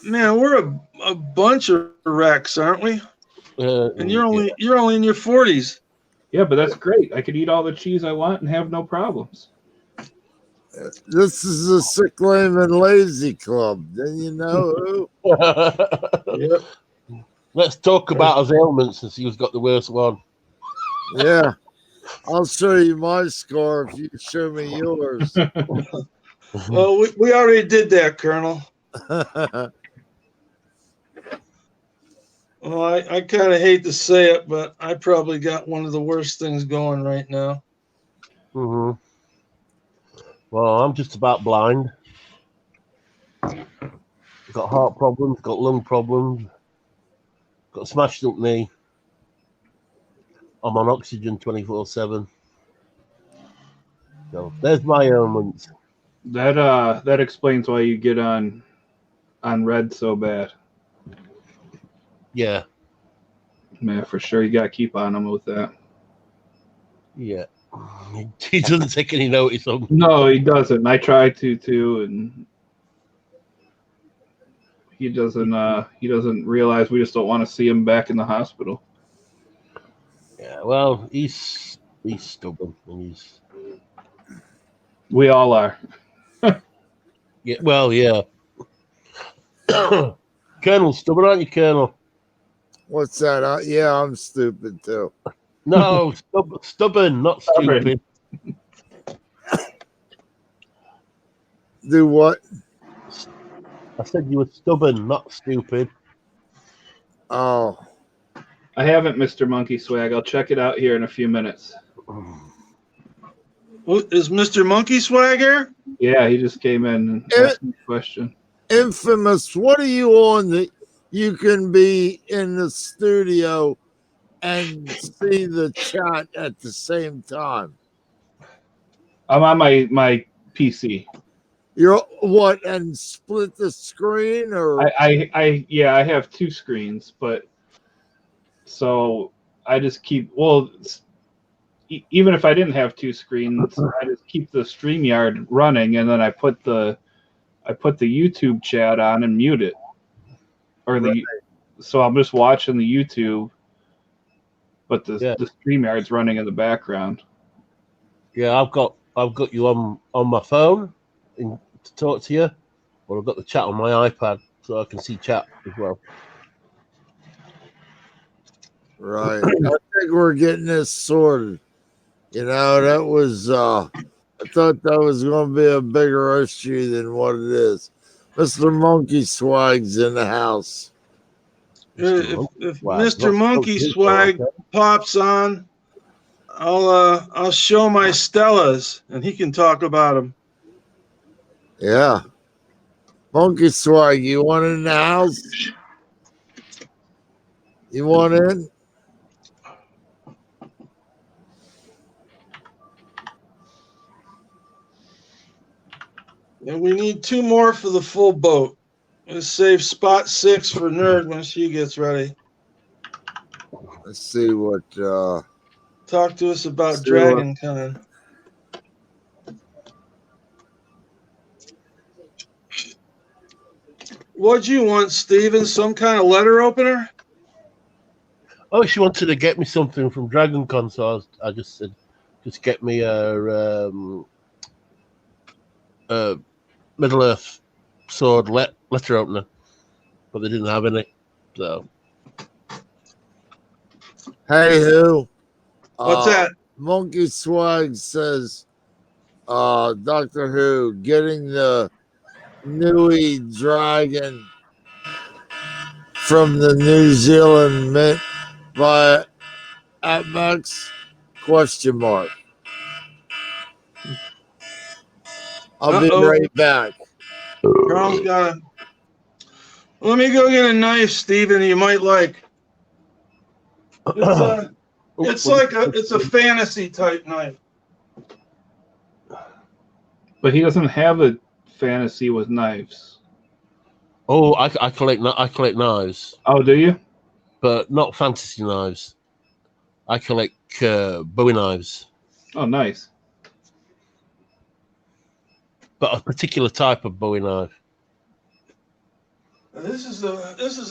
Man, we're a bunch of wrecks, aren't we? And you're only in your 40s. Yeah, but that's great. I could eat all the cheese I want and have no problems. This is a sick, lame, and lazy club. Then you know who? Yep. Let's talk about his ailments and see who's got the worst one. Yeah. I'll show you my score if you show me yours. Well, we already did that, Colonel. Well, I kind of hate to say it, but I probably got one of the worst things going right now. Mm-hmm. Well, I'm just about blind. Got heart problems, got lung problems, got a smashed up knee. I'm on oxygen 24/7. So there's my ailments. That explains why you get on red so bad. Yeah. Man, for sure, you gotta keep on him with that. Yeah. He doesn't take any notice of. No, he doesn't. I try to too, and he doesn't realize we just don't want to see him back in the hospital. Yeah, well, he's stubborn, and we all are. Yeah, well, yeah. Colonel, stubborn, aren't you, Colonel? What's that? Yeah, I'm stupid too. No, stubborn, not stupid. Do what? I said you were stubborn, not stupid. Oh. I haven't, Mr. Monkey Swag. I'll check it out here in a few minutes. Is Mr. Monkey Swag here? Yeah, he just came in and asked me a question. Infamous, what are you on that you can be in the studio and see the chat at the same time? I'm on my PC. You're what, and split the screen, or I have two screens, but so I just keep even if I didn't have two screens, I just keep the StreamYard running, and then I put the YouTube chat on and mute it, so I'm just watching the YouTube, but the StreamYard's running in the background. Yeah, I've got you on my phone to talk to you, or I've got the chat on my iPad so I can see chat as well. Right. I think we're getting this sorted. That was I thought that was going to be a bigger issue than what it is. Mr. Monkey Swag's in the house. If Mr. Monkey Swag pops on, I'll show my Stellas and he can talk about them. Yeah. Monkey Swag, you want in the house? You want in? And we need 2 more for the full boat. Let's save spot 6 for Nerd when she gets ready. Let's see what Talk to us about See what- Dragon Con. What'd you want, Steven? Some kind of letter opener? Oh, she wanted to get me something from Dragon Con, so I just said, just get me a Middle Earth sword letter opener, but they didn't have any. So, Hey who? What's that? Monkey Swag says Doctor Who getting the Nui dragon from the New Zealand Mint by Atmax? Question mark. I'll be Uh-oh. right back. Carl's got a... Let me go get a knife, Steven, you might like. It's a fantasy type knife. But he doesn't have a fantasy with knives. oh, I collect knives, Oh, do you? but not fantasy knives. I collect Bowie knives, Oh, nice. but a particular type of Bowie knife. This is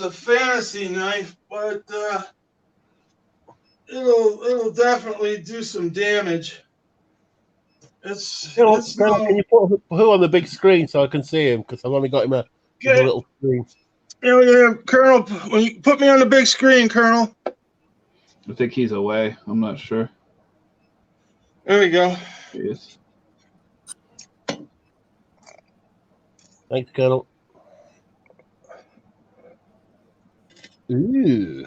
a fantasy knife, but it'll definitely do some damage. Can you put who on the big screen so I can see him? Because I've only got him a little screen. Yeah, Colonel. When you put me on the big screen, Colonel. I think he's away. I'm not sure. There we go. He is. Thanks, Colonel. Ooh.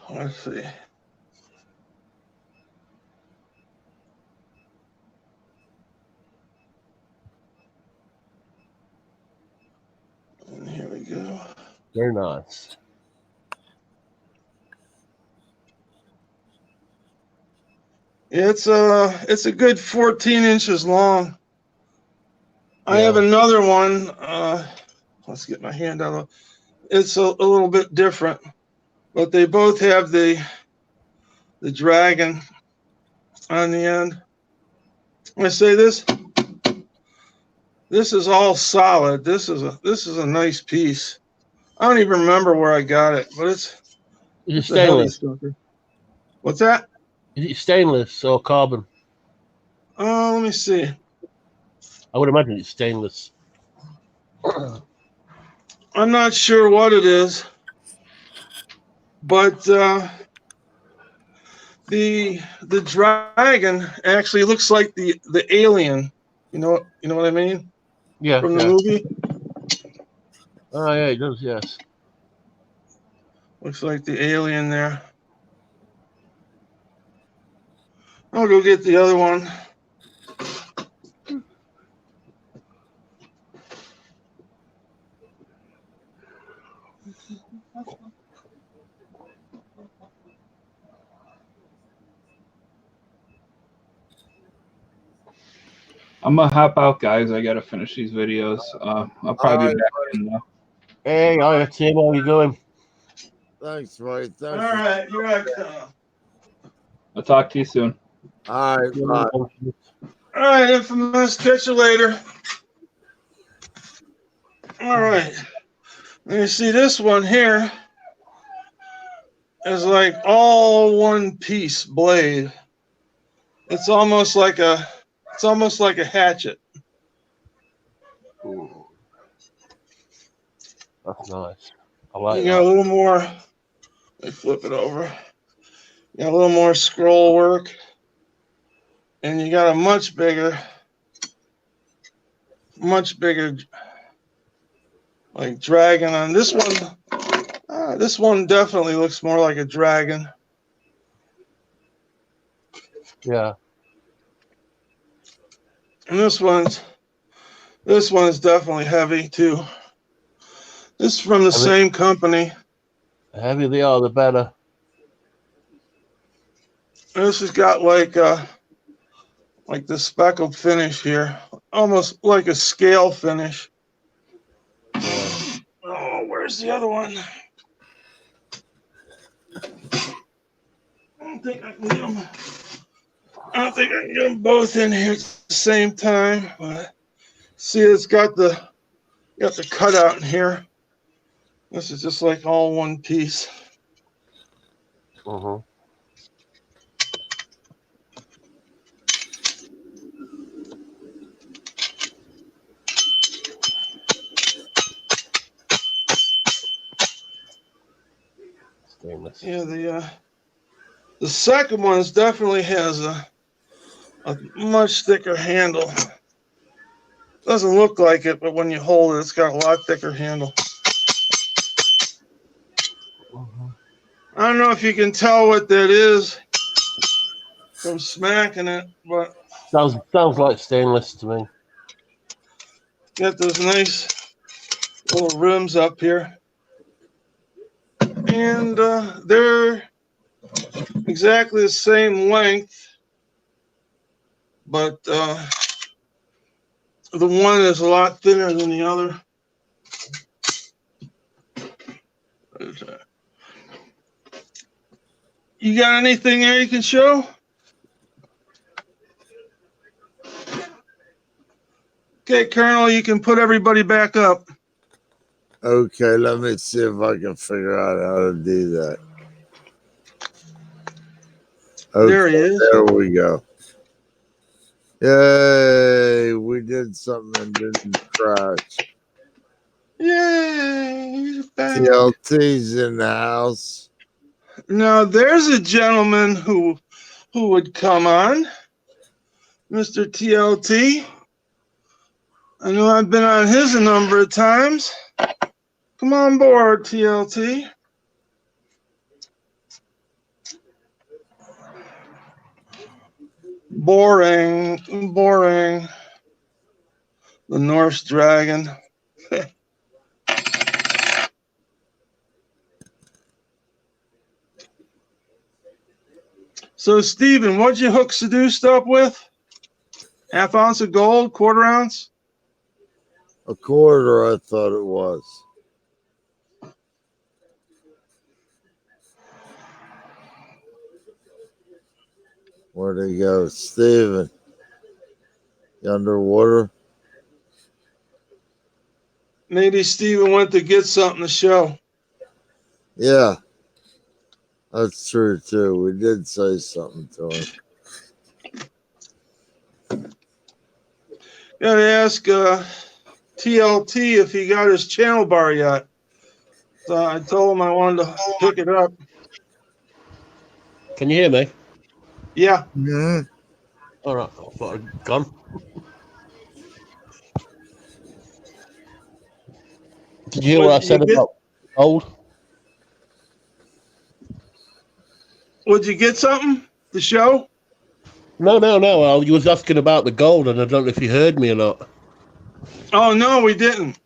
Let's see. And here we go. Very nice. It's a good 14 inches long. I Yeah. have another one. Let's get my hand out. It's a little bit different, but they both have the dragon on the end. I say this is all solid. This is a nice piece. I don't even remember where I got it, but Is it it's a heavy stainless? sucker. What's that? Is it stainless or carbon? Oh, let me see. I would imagine it's stainless. I'm not sure what it is, but the dragon actually looks like the alien. You know what I mean? Yeah. From the movie. Oh yeah, it does. Yes. Looks like the alien there. I'll go get the other one. I'm gonna hop out, guys. I gotta finish these videos. I'll probably be back in though. Hey, hi, Tim. How are you going? Thanks, Ray. Thanks. All right, here I come. I'll talk to you soon. All right, bye. All right, Infamous. Catch you later. All right. Let me see this one here. Is like all one piece blade. It's almost like a hatchet. Ooh. That's nice. I like You that. got a little more. Let me flip it over. Got a little more scroll work. And you got a much bigger like dragon on this one. This one definitely looks more like a dragon. Yeah. And this one is definitely heavy too. This is from the same company. The heavier they are, the better. This has got like the speckled finish here, almost like a scale finish. Yeah. Oh, where's the other one? I don't think I can get them both in here at the same time. But see, it's got the cutout in here. This is just like all one piece. Uh-huh. Stainless. Yeah, the second one definitely has a much thicker handle. Doesn't look like it, but when you hold it, it's got a lot thicker handle. Uh-huh. I don't know if you can tell what that is from smacking it, but Sounds like stainless to me. got those nice little rims up here. And they're exactly the same length, but the one is a lot thinner than the other. You got anything there you can show? Okay, Colonel, you can put everybody back up. Okay, let me see if I can figure out how to do that. Okay, There he is. there we go. Yay, we did something and didn't crash. Yay, he's back. TLT's in the house. Now, there's a gentleman who would come on, Mr. TLT. I know I've been on his a number of times. Come on board, TLT. Boring. The Norse dragon. So, Steven, what'd you hook Seduced up with? Half ounce of gold, quarter ounce? A quarter, I thought it was. Where'd he go? Steven. You underwater? Maybe Steven went to get something to show. Yeah. That's true, too. We did say something to him. Gotta ask TLT if he got his channel bar yet. So I told him I wanted to pick it up. Can you hear me? Yeah. Mm-hmm. All right. I thought I'd gone. Did you hear what I said about gold? Would you get something to show? No. You was asking about the gold, and I don't know if you heard me or not. Oh, no, we didn't.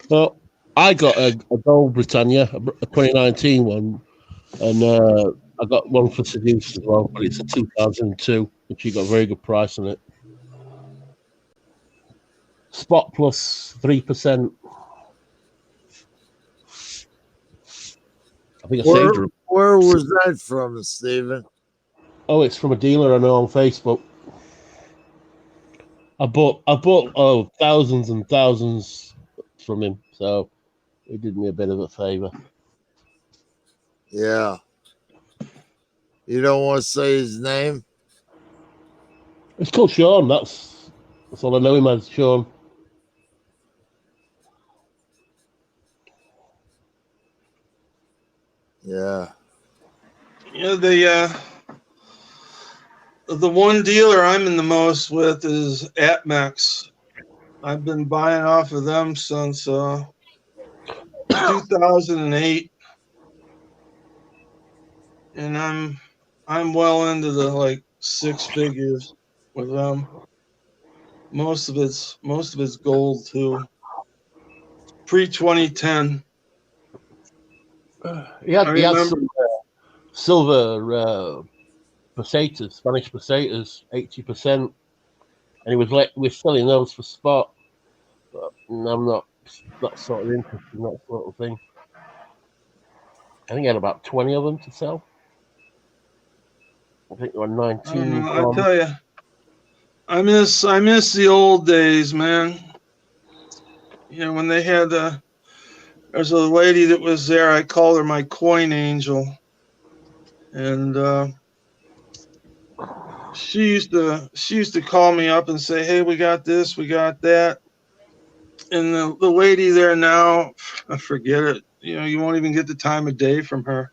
Well, I got a gold Britannia, a 2019 one, and I got one for Seduced as well, but it's a 2002, which you got a very good price on it. Spot plus 3%. I think I saved her. Where was that from, Stephen? Oh, it's from a dealer I know on Facebook. I bought thousands and thousands from him, so he did me a bit of a favor. Yeah. You don't want to say his name? It's called Sean. That's all I know him as, Sean. Yeah. The one dealer I'm in the most with is Atmex. I've been buying off of them since 2008, and I'm well into the like six figures with them. Most of it's gold too. Pre-2010. He I had remember. some silver pesetas, Spanish pesetas, 80%, and he was we're selling those for spot. But I'm not sort of interested in that sort of thing. I think he had about 20 of them to sell. I think there were I don't 19 know. I from. tell you, I miss the old days, man. You know, when they had there's a lady that was there. I called her my coin angel, and she used to call me up and say, "Hey, we got this, we got that." And the lady there now, I forget it. You know, you won't even get the time of day from her.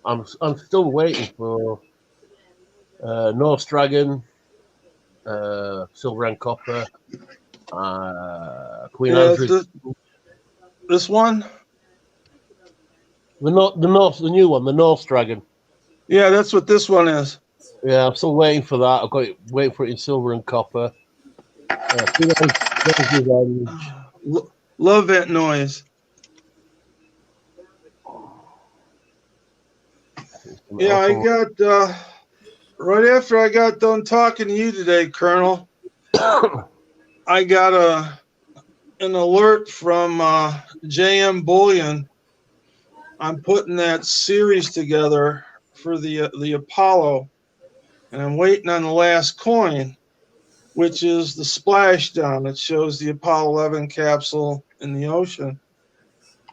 I'm still waiting for Norse Dragon, Silver and Copper, Queen Yeah, Andrews. this one. The new one, the Norse Dragon. Yeah, that's what this one is. Yeah, I'm still waiting for that. I've got it, waiting for it in Silver and Copper. Queen Andrews Revenge. Love that noise. Yeah, I got right after I got done talking to you today, Colonel. I got an alert from JM Bullion. I'm putting that series together for the Apollo, and I'm waiting on the last coin, which is the splashdown. It shows the Apollo 11 capsule in the ocean.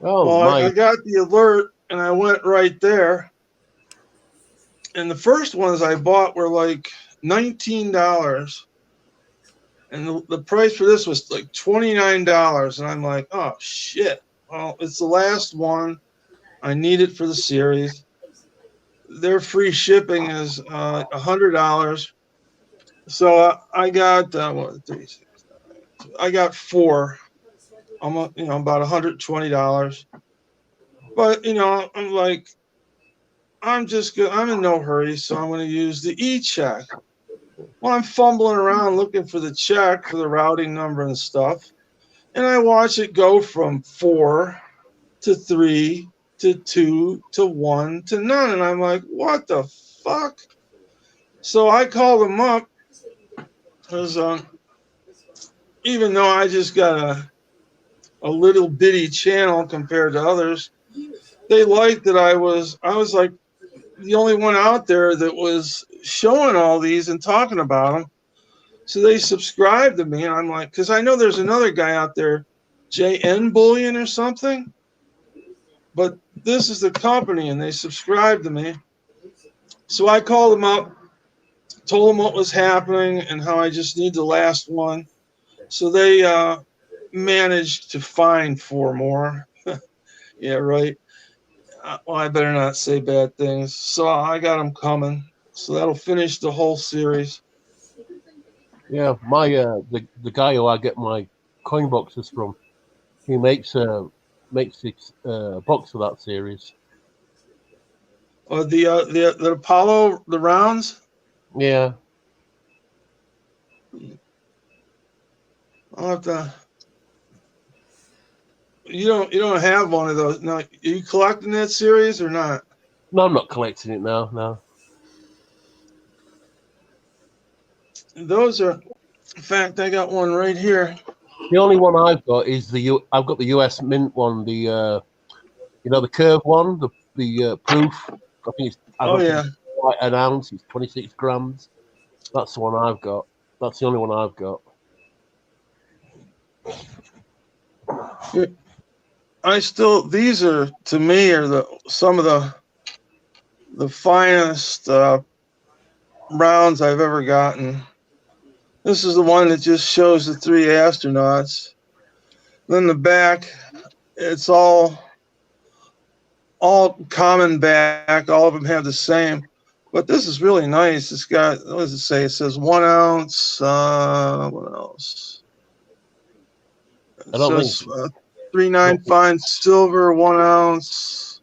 Oh, Well, my. I got the alert, and I went right there. And the first ones I bought were like $19. And the price for this was like $29. And I'm like, oh, shit. Well, it's the last one. I need it for the series. Their free shipping is $100. So I got I got four. I'm about $120. But I'm like, I'm in no hurry, so I'm going to use the e-check. Well, I'm fumbling around looking for the check for the routing number and stuff, and I watch it go from 4 to 3 to 2 to 1 to none, and I'm like, what the fuck? So I called them up because even though I just got a little bitty channel compared to others, they liked that I was like the only one out there that was showing all these and talking about them. So they subscribed to me, and I'm like, because I know there's another guy out there, JN Bullion or something, but this is the company, and they subscribed to me. So I called them up, told them what was happening and how I just need the last one. So they managed to find four more. Yeah, right. Well, I better not say bad things. So I got them coming. So that'll finish the whole series. Yeah, my the guy who I get my coin boxes from, he makes this box for that series. The Apollo, the rounds. Yeah, I'll have to. You don't have one of those. Now, are you collecting that series or not? no, I'm not collecting it now. No, Those are. In fact, I got one right here. the only one I've got is I've got the US Mint one, the the curve one, the proof. I think it's. I Oh don't think yeah. it's quite an ounce. It's 26 grams. That's the one I've got. That's the only one I've got. These are to me are some of the finest rounds I've ever gotten. This is the one that just shows the three astronauts. Then the back, it's all all common back. All of them have the same. But this is really nice. It's got, what does it say? It says 1 ounce. What else? It I don't think says 3.9 fine silver, 1 ounce,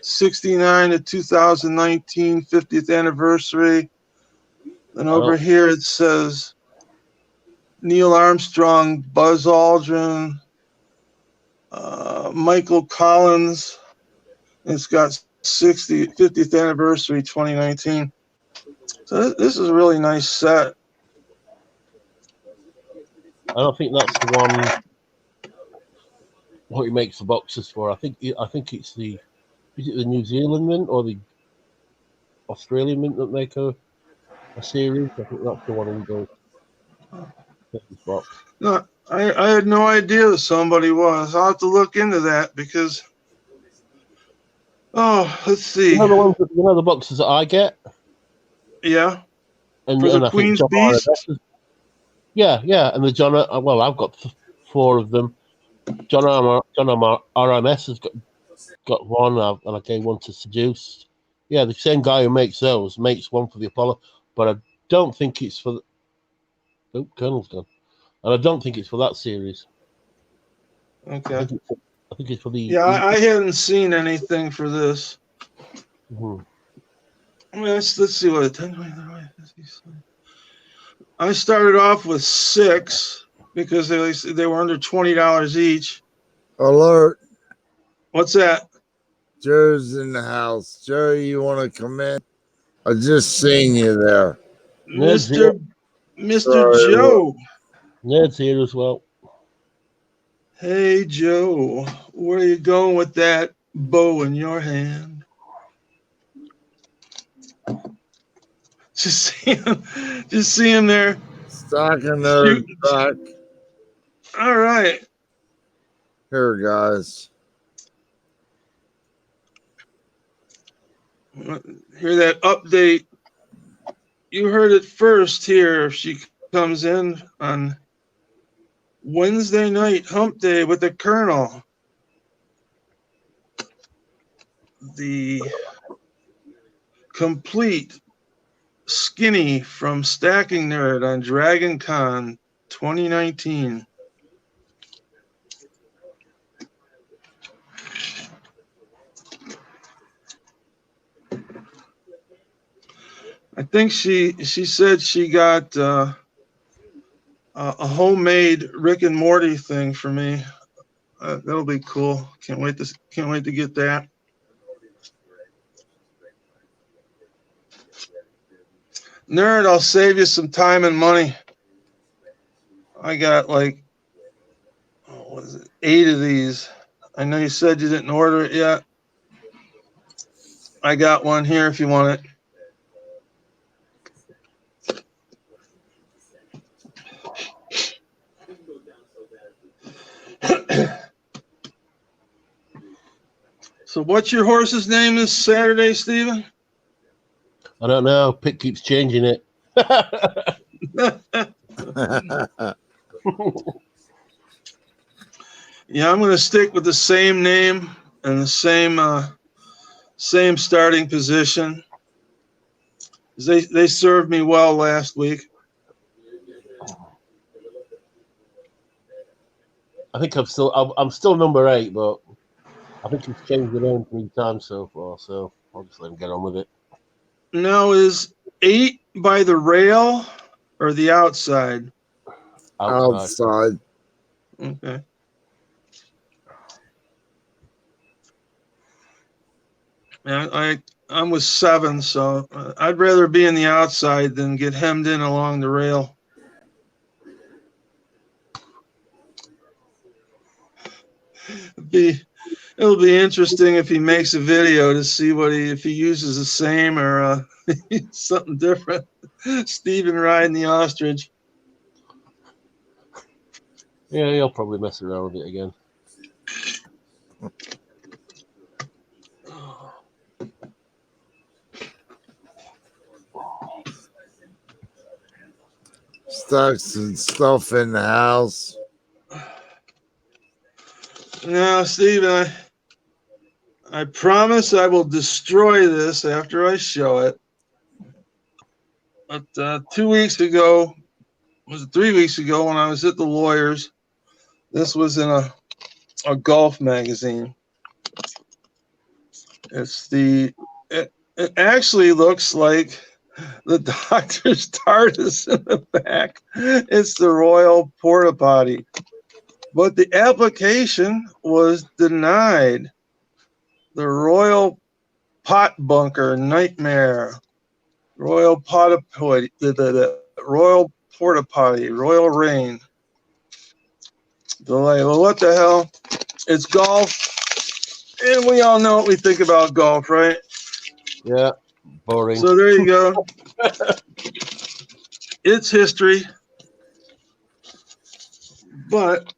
69 to 2019 50th anniversary. Then over here it says Neil Armstrong, Buzz Aldrin, Michael Collins. It's got 50th anniversary 2019. So this is a really nice set. I don't think that's the one. What he makes the boxes for? I think it's the. Is it the New Zealand Mint or the Australian Mint that make a series? I think that's the one in the box. No, I had no idea that somebody was. I'll have to look into that because. Oh, let's see. You know the boxes that I get. Yeah. And, for the I Queen's think Beast. Yeah, and the John. Well, I've got 4 of them. John RMS has got one, and I gave one to Seduce. Yeah, the same guy who makes those makes one for the Apollo, but I don't think it's for. Colonel's gone, and I don't think it's for that series. Okay. I think it's for the. Yeah, I hadn't seen anything for this. Mhm. Let's see what it. I started off with 6 because they were under $20 each. Alert. What's that? Joe's in the house. Joe, you want to come in? I just seen you there. Mr. Sorry, Joe. Ned's here as well. Hey, Joe, where are you going with that bow in your hand? Just see him there. Stocking nerd back. All right. Here, guys. Hear that update. You heard it first here. If she comes in on Wednesday night, Hump Day with the Colonel. The complete skinny from Stacking Nerd on Dragon Con 2019. I think she said she got a homemade Rick and Morty thing for me. That'll be cool. Can't wait to get that. Nerd, I'll save you some time and money. I got like, what is it, 8 of these. I know you said you didn't order it yet. I got one here if you want it. So what's your horse's name this Saturday, Stephen? I don't know. Pick keeps changing it. Yeah, I'm going to stick with the same name and the same starting position. They served me well last week. I think I'm still number 8, but I think he's changed the name 3 times so far. So I'll just let him get on with it. Now, is 8 by the rail or the outside? Outside. Okay. Yeah, I'm with 7, so I'd rather be in the outside than get hemmed in along the rail. It'll be interesting if he makes a video to see if he uses the same or something different. Stephen riding the ostrich. Yeah, he'll probably mess around with it again. Stuck some stuff in the house. No, Stephen, I promise I will destroy this after I show it. But 2 weeks ago, was it 3 weeks ago when I was at the lawyer's, this was in a golf magazine. It actually looks like the doctor's TARDIS in the back. It's the Royal Porta Potty. But the application was denied. The Royal Pot Bunker Nightmare. Royal Porta Potty. The Royal Porta Potty. Royal Rain. Delay. Well, what the hell? It's golf. And we all know what we think about golf, right? Yeah, boring. So there you go. It's history. But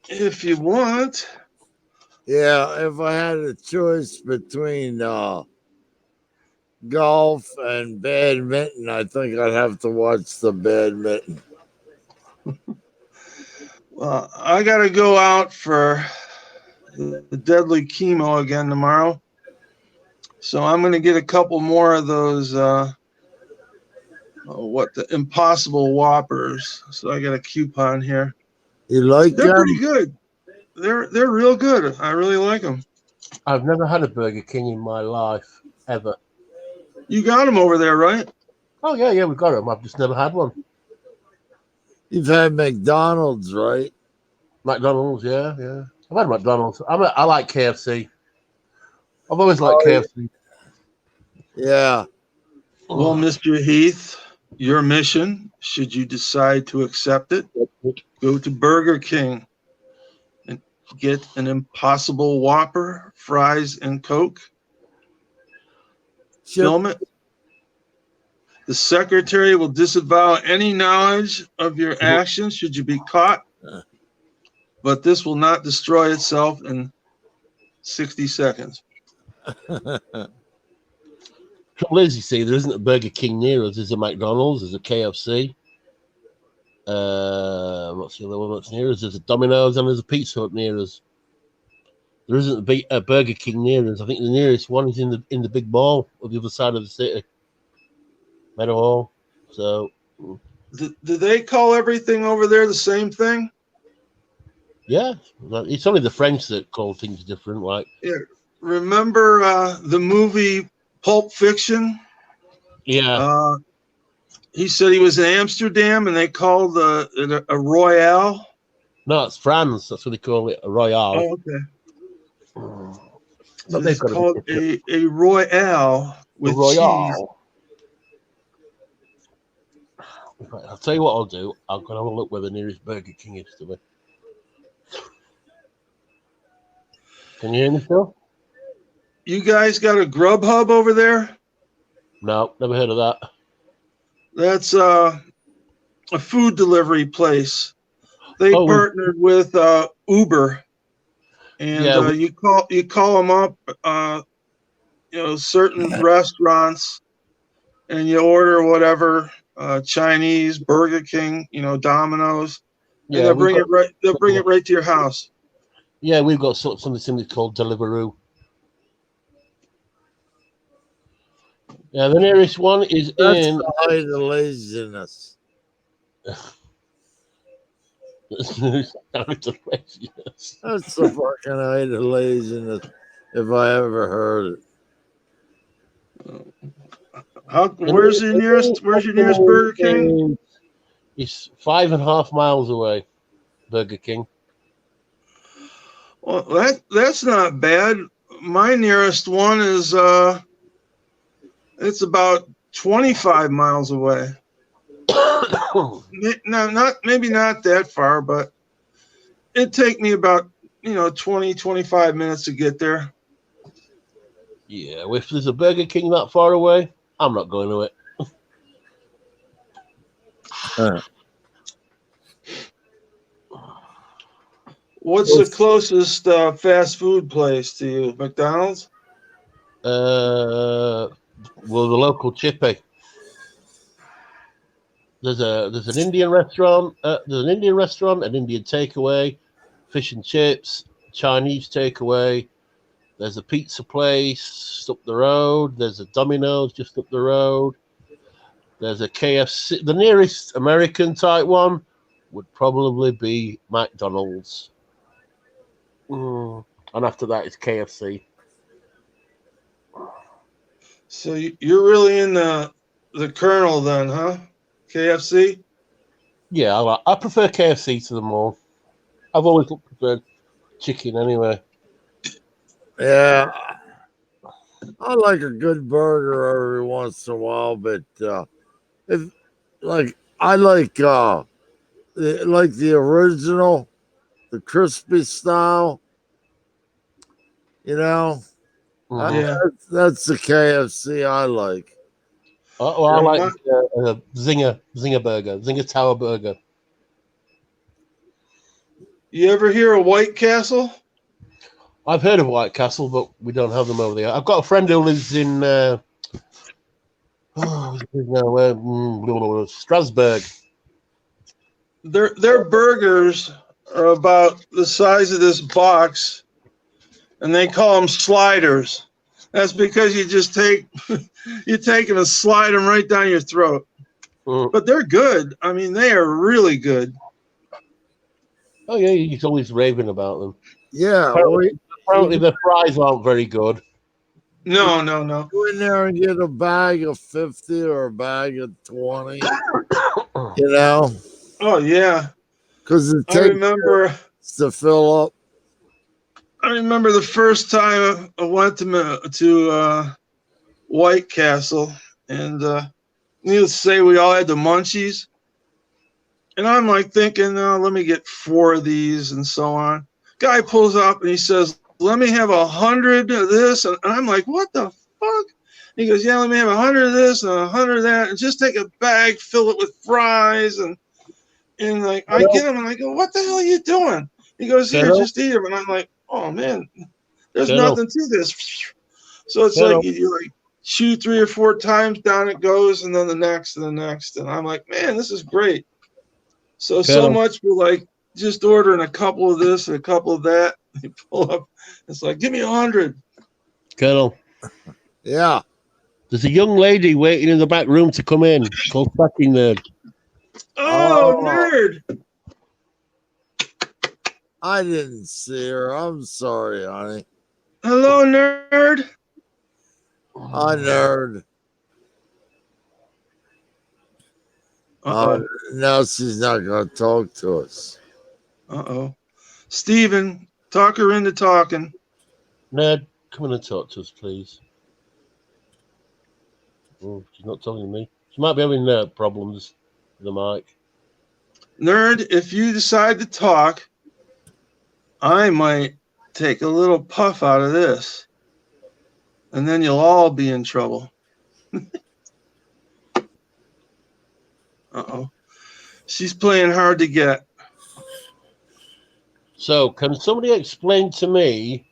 if you want, Yeah, if I had a choice between golf and badminton, I think I'd have to watch the badminton. well, I got to go out for the deadly chemo again tomorrow. So I'm going to get a couple more of those, the Impossible Whoppers. So I got a coupon here. You like They're them? pretty good. They're real good. I really like them. I've never had a Burger King in my life, ever. You got them over there, right? Oh, yeah, we've got them. I've just never had one. You've had McDonald's, right? McDonald's, yeah. I've had McDonald's. I like KFC. I've always liked KFC. Yeah. Well, Mr. Heath, your mission, should you decide to accept it, go to Burger King and get an Impossible Whopper, fries, and Coke. Film it. The secretary will disavow any knowledge of your actions should you be caught, but this will not destroy itself in 60 seconds. Trouble is, you see, there isn't a Burger King near us. There's a McDonald's, there's a KFC. What's the other one that's near us? There's a Domino's and there's a Pizza Hut near us. There isn't a Burger King near us. I think the nearest one is in the big mall on the other side of the city, Meadow Hall. So, Do they call everything over there the same thing? yeah, it's only the French that call things different. Like, Remember the movie Pulp Fiction? yeah, He said he was in Amsterdam and they called it a Royale. no, it's France. That's what they call it, a Royale. Oh, okay. But It's called a Royale with Royale. Right, I'll tell you what I'll do. I'm going to have a look where the nearest Burger King is to me. Can you hear me still? cheese. You guys got a Grubhub over there? No, never heard of that. That's a food delivery place. They Oh, partnered with Uber, and Yeah, you call them up, certain restaurants, and you order whatever, Chinese, Burger King, Domino's, and yeah, they'll bring it right. They'll bring it right to your house. Yeah, we've got something similar called Deliveroo. Yeah, the nearest one is That's in. the height of laziness. That's the That's the fucking height of laziness, if I ever heard it. Where's your nearest Burger King? It's 5.5 miles away. Burger King. Well, that's not bad. My nearest one is it's about 25 miles away. No, maybe not that far, but it'd take me about 20, 25 minutes to get there. Yeah, if there's a Burger King that far away, I'm not going to it. What's the closest fast food place to you? McDonald's? Well, the local chippy. There's an Indian restaurant. There's an Indian restaurant, an Indian takeaway, fish and chips, Chinese takeaway. There's a pizza place up the road. There's a Domino's just up the road. There's a KFC. The nearest American type one would probably be McDonald's. And after that, it's KFC. So you're really in the Colonel then, huh? KFC? Yeah, I prefer KFC to them all. I've always preferred chicken anyway. Yeah, I like a good burger every once in a while, but if like I like the original, the crispy style. You know, Mhm. Yeah. that's the KFC I like. Well, I Yeah, like Zinger burger, Zinger Tower burger. You ever hear of White Castle? I've heard of White Castle, but we don't have them over there. I've got a friend who lives in Strasbourg. Their burgers are about the size of this box, and they call them sliders. That's because you just take them and slide them right down your throat. Mm. But they're good. I mean, they are really good. Oh yeah, he's always raving about them. Yeah, Apparently the fries aren't very good. No. go in there and get a bag of 50 or a bag of 20. You know, Oh yeah, because it I takes remember. to fill up. I remember the first time I went to White Castle, and needless to say, we all had the munchies. And I'm like thinking, let me get 4 of these and so on. Guy pulls up and he says, let me have 100 of this. And I'm like, what the fuck? He goes, yeah, let me have 100 of this and 100 of that. And just take a bag, fill it with fries. And like, I get him and I go, what the hell are you doing? He goes, here, just eat them. And I'm like, oh man, there's nothing to this. So it's like you like chew 3 or 4 times, down it goes, and then the next and the next. And I'm like, man, this is great. So much for like just ordering a couple of this and a couple of that. You pull up, it's like, give me 100. Colonel, Yeah. there's a young lady waiting in the back room to come in called Fucking Nerd. Oh, nerd. I didn't see her. I'm sorry, honey. Hello, nerd. Hi, nerd. Now she's not going to talk to us. Steven, talk her into talking. Nerd, come in and talk to us, please. Oh, she's not talking to me. She might be having problems with the mic. Nerd, if you decide to talk, I might take a little puff out of this, and then you'll all be in trouble. She's playing hard to get. So, can somebody explain to me,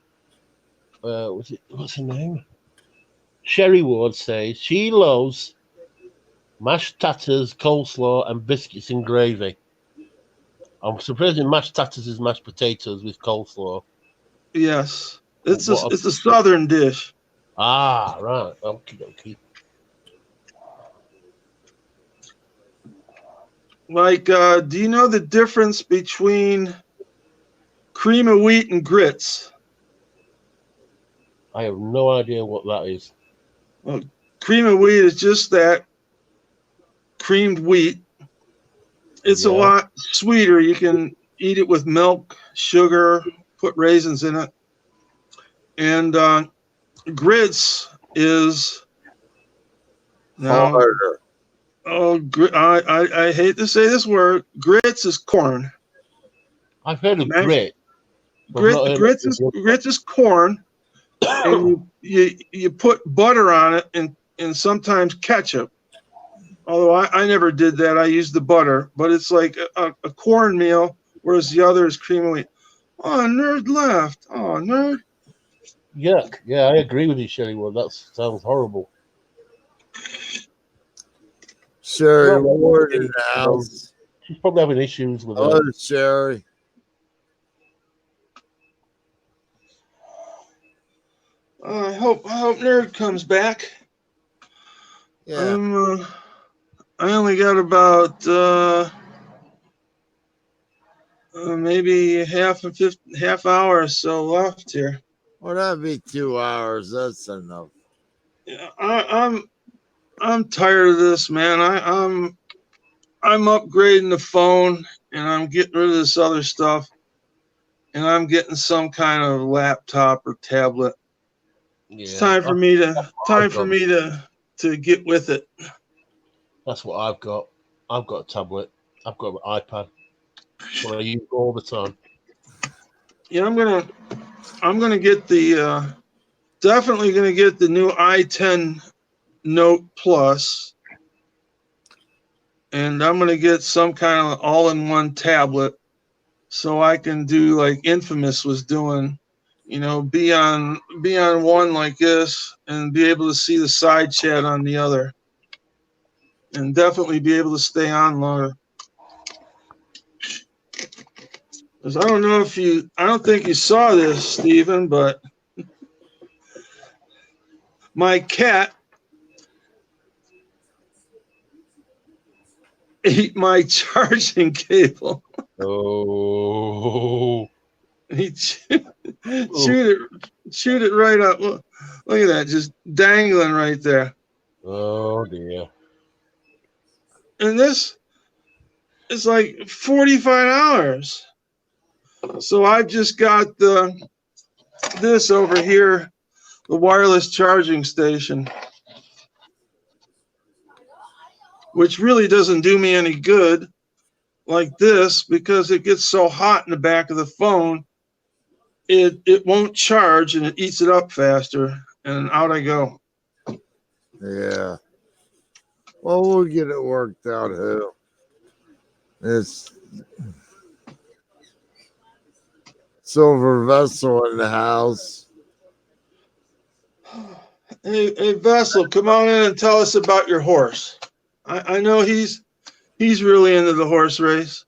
what's her name? Sherry Ward says she loves mashed tatters, coleslaw, and biscuits and gravy. I'm supposing mashed tatters is mashed potatoes with coleslaw. Yes, it's a southern dish. Ah, right. Okay. Like, do you know the difference between cream of wheat and grits? I have no idea what that is. Well, cream of wheat is just that creamed wheat. It's a lot sweeter. You can eat it with milk, sugar, put raisins in it. And grits is harder. I hate to say this word. Grits is corn. I've heard of grit. Grits is corn, and you put butter on it and sometimes ketchup. Although I never did that. I used the butter, but it's like a cornmeal, whereas the other is cream of wheat. Oh, nerd left. Oh, nerd. Yuck. Yeah, I agree with you, Sherry Wood. That sounds horrible. Sherry Ward in the house. She's probably having issues with Hello, Sherry. I hope Nerd comes back. Yeah. I only got about maybe half hour or so left here. Well, that'd be 2 hours. That's enough. Yeah, I'm tired of this, man. I'm upgrading the phone and I'm getting rid of this other stuff, and I'm getting some kind of laptop or tablet. It's Yeah, time for me to I've got, to get with it. that's what I've got. I've got a tablet. I've got an iPad. It's what I use all the time. Yeah, I'm gonna get the definitely gonna get the new i10 Note Plus, and I'm gonna get some kind of all-in-one tablet so I can do like Infamous was doing, be on one like this and be able to see the side chat on the other, and definitely be able to stay on longer. 'Cause I don't think you saw this, Stephen, but my cat ate my charging cable. Oh, He chewed it right up. Look at that, just dangling right there. oh dear. And this is like $45. So I've just got this over here, the wireless charging station, which really doesn't do me any good like this because it gets so hot in the back of the phone, it won't charge and it eats it up faster, and out I go. Yeah. Well, we'll get it worked out, Who. It's Silver Vessel in the house. Hey, Vessel, come on in and tell us about your horse. I know he's really into the horse race.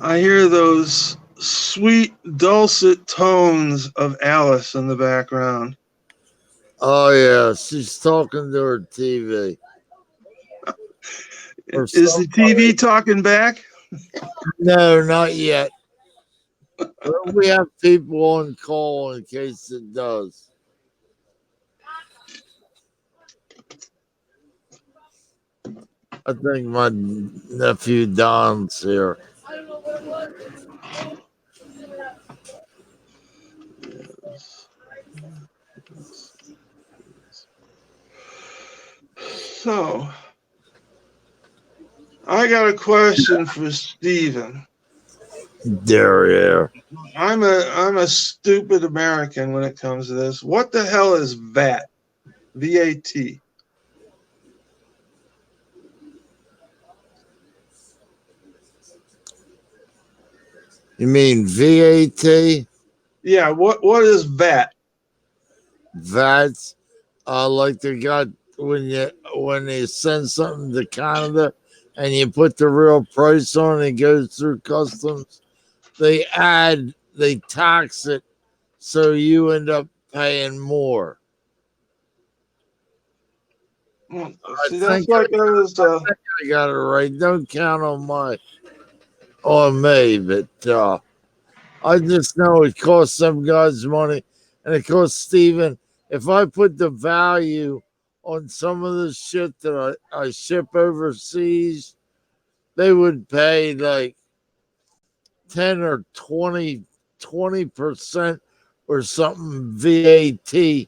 I hear those sweet, dulcet tones of Alice in the background. Oh, yeah. She's talking to her TV. Or Is the TV talking back? No, not yet. But we have people on call in case it does. I think my nephew Don's here. So, I got a question for Steven. Derriere. I'm a stupid American when it comes to this. What the hell is VAT? VAT. You mean VAT? Yeah, what is VAT? That's like they got when you send something to Canada and you put the real price on it, it goes through customs. They tax it, so you end up paying more. See, that's like I was. I got it right. Don't count on me, but I just know it costs some guys money, and it costs Steven. If I put the value on some of the shit that I ship overseas, they would pay like 10 or 20% or something VAT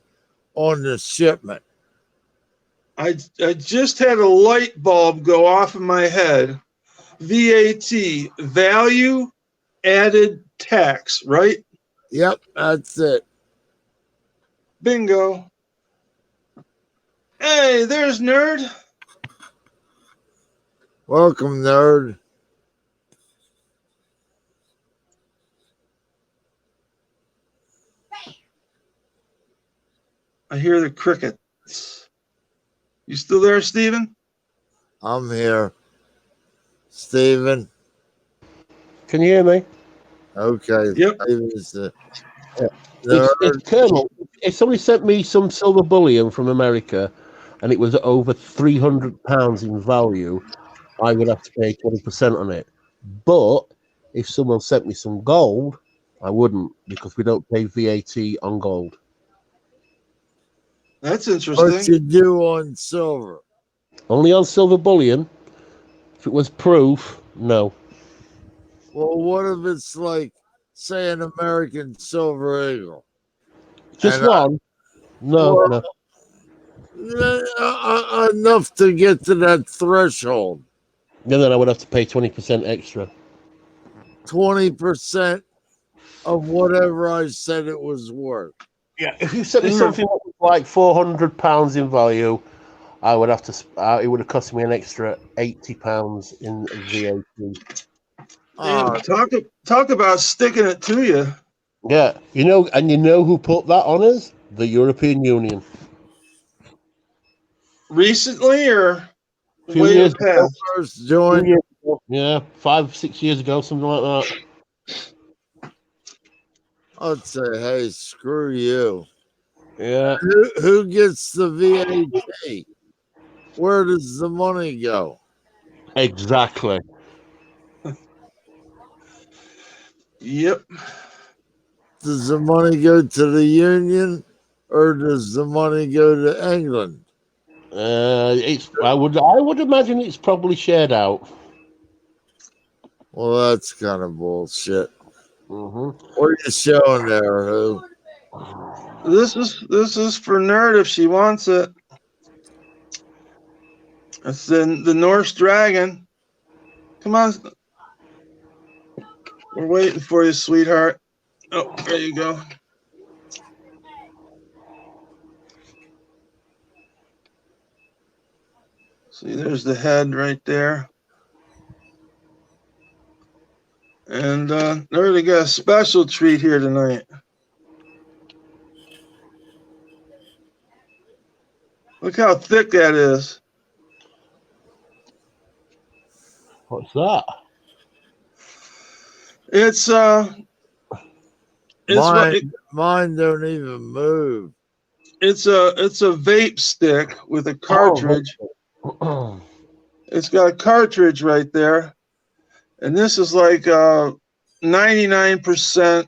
on the shipment. I just had a light bulb go off in my head. VAT, value added tax, right? Yep, that's it. Bingo. Hey, there's Nerd. Welcome, nerd. I hear the crickets. You still there, Stephen? I'm here. Steven. Can you hear me? Okay. Yep. Steven's the It's nerd. Colonel. If somebody sent me some silver bullion from America and it was over £300 in value, I would have to pay 20% on it. But if someone sent me some gold, I wouldn't, because we don't pay VAT on gold. That's What interesting. you do on silver? Only on silver bullion. If it was proof, no. Well, what if it's like, say, an American silver eagle? Just And one? No, well, no. enough to get to that threshold. Then I would have to pay 20% extra. 20% of whatever I said it was worth. Yeah, if you sent me Yeah. something that was like £400 in value, I would have to. It would have cost me an extra £80 in VAT. Ah, Talk about sticking it to you. Yeah, and you know who put that on us? The European Union. Recently or A few way in years the past? first joined. ago. Yeah, 5, 6 years ago, something like that. I'd say, hey, screw you. Yeah, Who gets the VAT? Where does the money go? exactly. Yep. Does the money go to the union or does the money go to England? I would imagine it's probably shared out. Well, that's kind of bullshit. Hmm. What are you showing there, who? This is for Nerd if she wants it. It's the Norse dragon. Come on. We're waiting for you, sweetheart. Oh, there you go. See, there's the head right there. And Nerd got a special treat here tonight. Look how thick that is. What's that? It's Mine don't even move. it's a vape stick with a cartridge. Oh, It's got a cartridge right there, and this is like 99%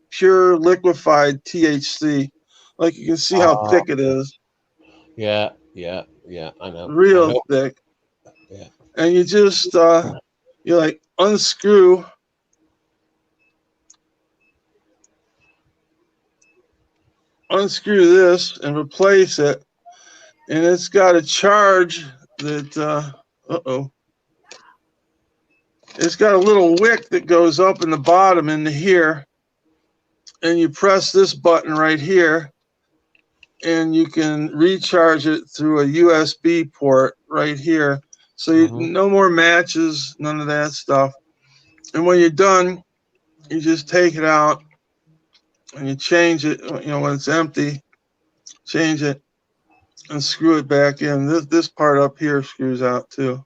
pure liquefied THC. Like you can see how thick it is, yeah, I know. real thick. Yeah. And you just you like unscrew this and replace it, and it's got a charge that it's got a little wick that goes up in the bottom into here, and you press this button right here, and you can recharge it through a USB port right here. So no more matches, none of that stuff. And when you're done, you just take it out and you change it. When it's empty, change it and screw it back in. This part up here screws out too.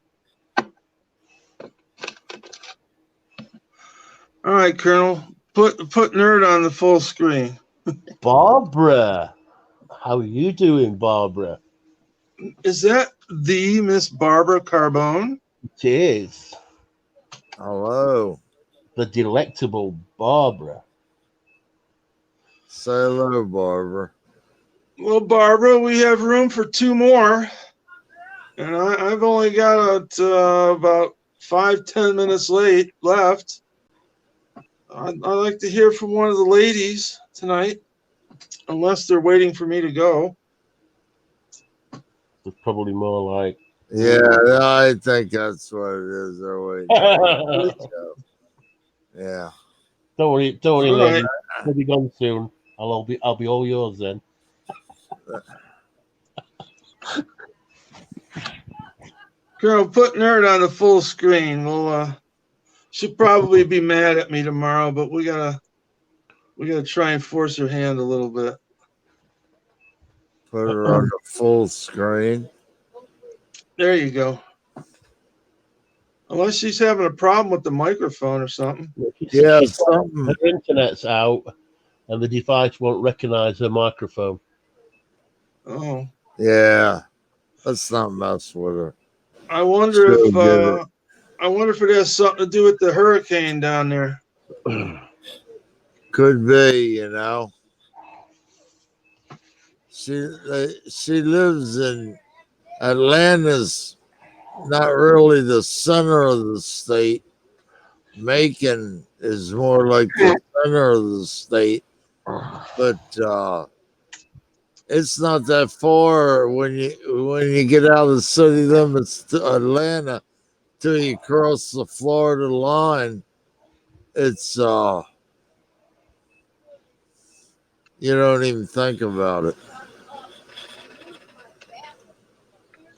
All right, Colonel, put Nerd on the full screen. Barbara, how are you doing, Barbara? Is that the Miss Barbara Carbone? It is Hello. the delectable Barbara. Say hello, Barbara. Well, Barbara, we have room for two more, and I've only got about 5-10 minutes left. I'd like to hear from one of the ladies tonight, unless they're waiting for me to go. It's probably more like. Yeah, I think that's what it is. They're waiting. Yeah. Don't worry, All lady. right. I'll be gone soon. I'll be all yours then. Colonel, put Nerd on the full screen. She'll probably be mad at me tomorrow, but we gotta try and force her hand a little bit. Put her on the full screen. There you go. Unless she's having a problem with the microphone or something. Yeah, Her something. internet's out, and the device won't recognize her microphone. Oh, Yeah. Let's not mess with her. I wonder She'll if get it. I wonder if it has something to do with the hurricane down there. Could be, you know. She lives in Atlanta's not really the center of the state. Macon is more like the center of the state, but it's not that far when you get out of the city limits to Atlanta till you cross the Florida line. It's you don't even think about it.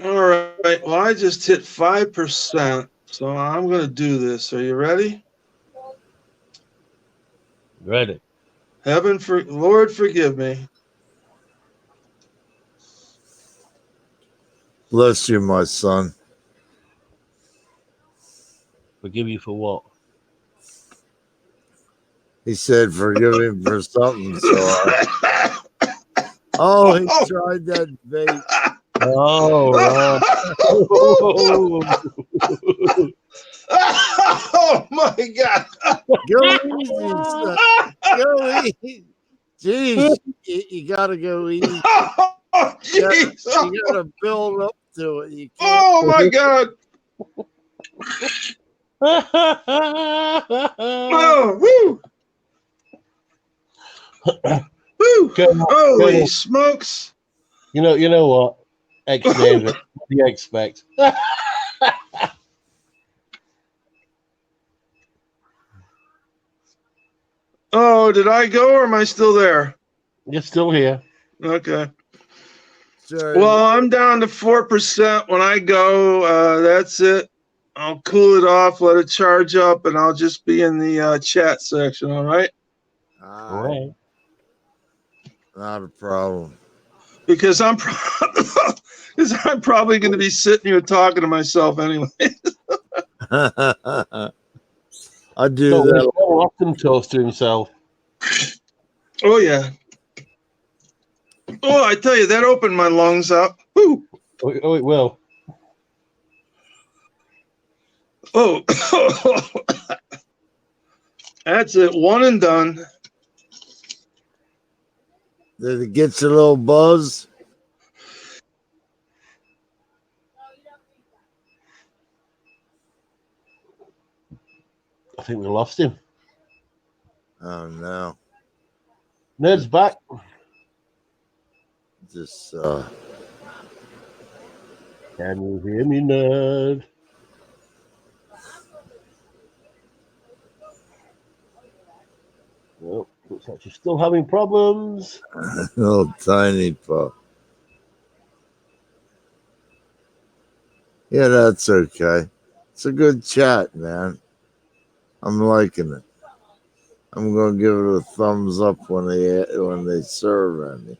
All right. Well, I just hit 5%, so I'm going to do this. Are you ready? Ready? Lord, forgive me. Bless you, my son. Forgive you for what? He said, "Forgive him for something." So, oh, he tried that vape. Oh, right. Oh my God! Go easy, son. Go easy. Jeez, you gotta go easy. Oh, jeez! You gotta build up to it. You can't. Oh my God! Oh, woo! Woo! Holy smokes! You know what? X-named it. What do you expect? Oh, did I go or am I still there? You're still here. Okay. Sorry. Well, I'm down to 4%. When I go, that's it. I'll cool it off, let it charge up, and I'll just be in the chat section. All right? All right. Not a problem. Because I'm probably going to be sitting here talking to myself anyway. I do So that. often toast to himself. Oh yeah. Oh, I tell you, that opened my lungs up. Woo. Oh, it will. Oh, that's it. One and done. Did it get you a little buzz? I think we lost him. Oh no. Ned's back. Just Can you hear me, Ned? Well, looks like she's still having problems. little tiny pup. Yeah, that's okay. It's a good chat, man. I'm liking it. I'm gonna give it a thumbs up when they serve me.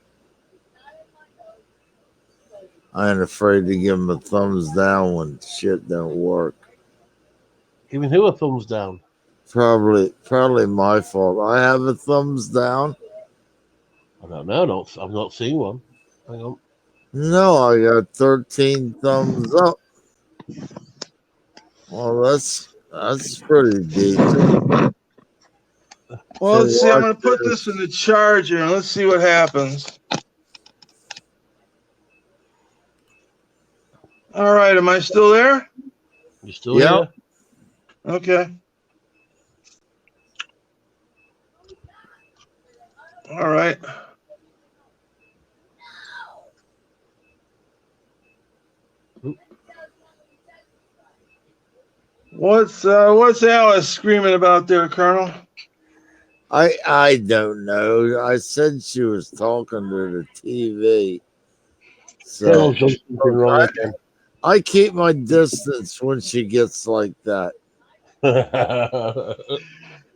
I ain't afraid to give them a thumbs down when shit don't work. Giving who a thumbs down? Probably my fault. I have a thumbs down. I don't know. I've not seen one. Hang on. No, I got 13 thumbs up. Well, that's pretty decent. Well, let's see. I'm going to put this in the charger and let's see what happens. All right. Am I still there? You still here? Okay. All right. What's Alice screaming about there, Colonel? I don't know. I said she was talking to the TV. So Colonel's done something wrong again. I keep my distance when she gets like that.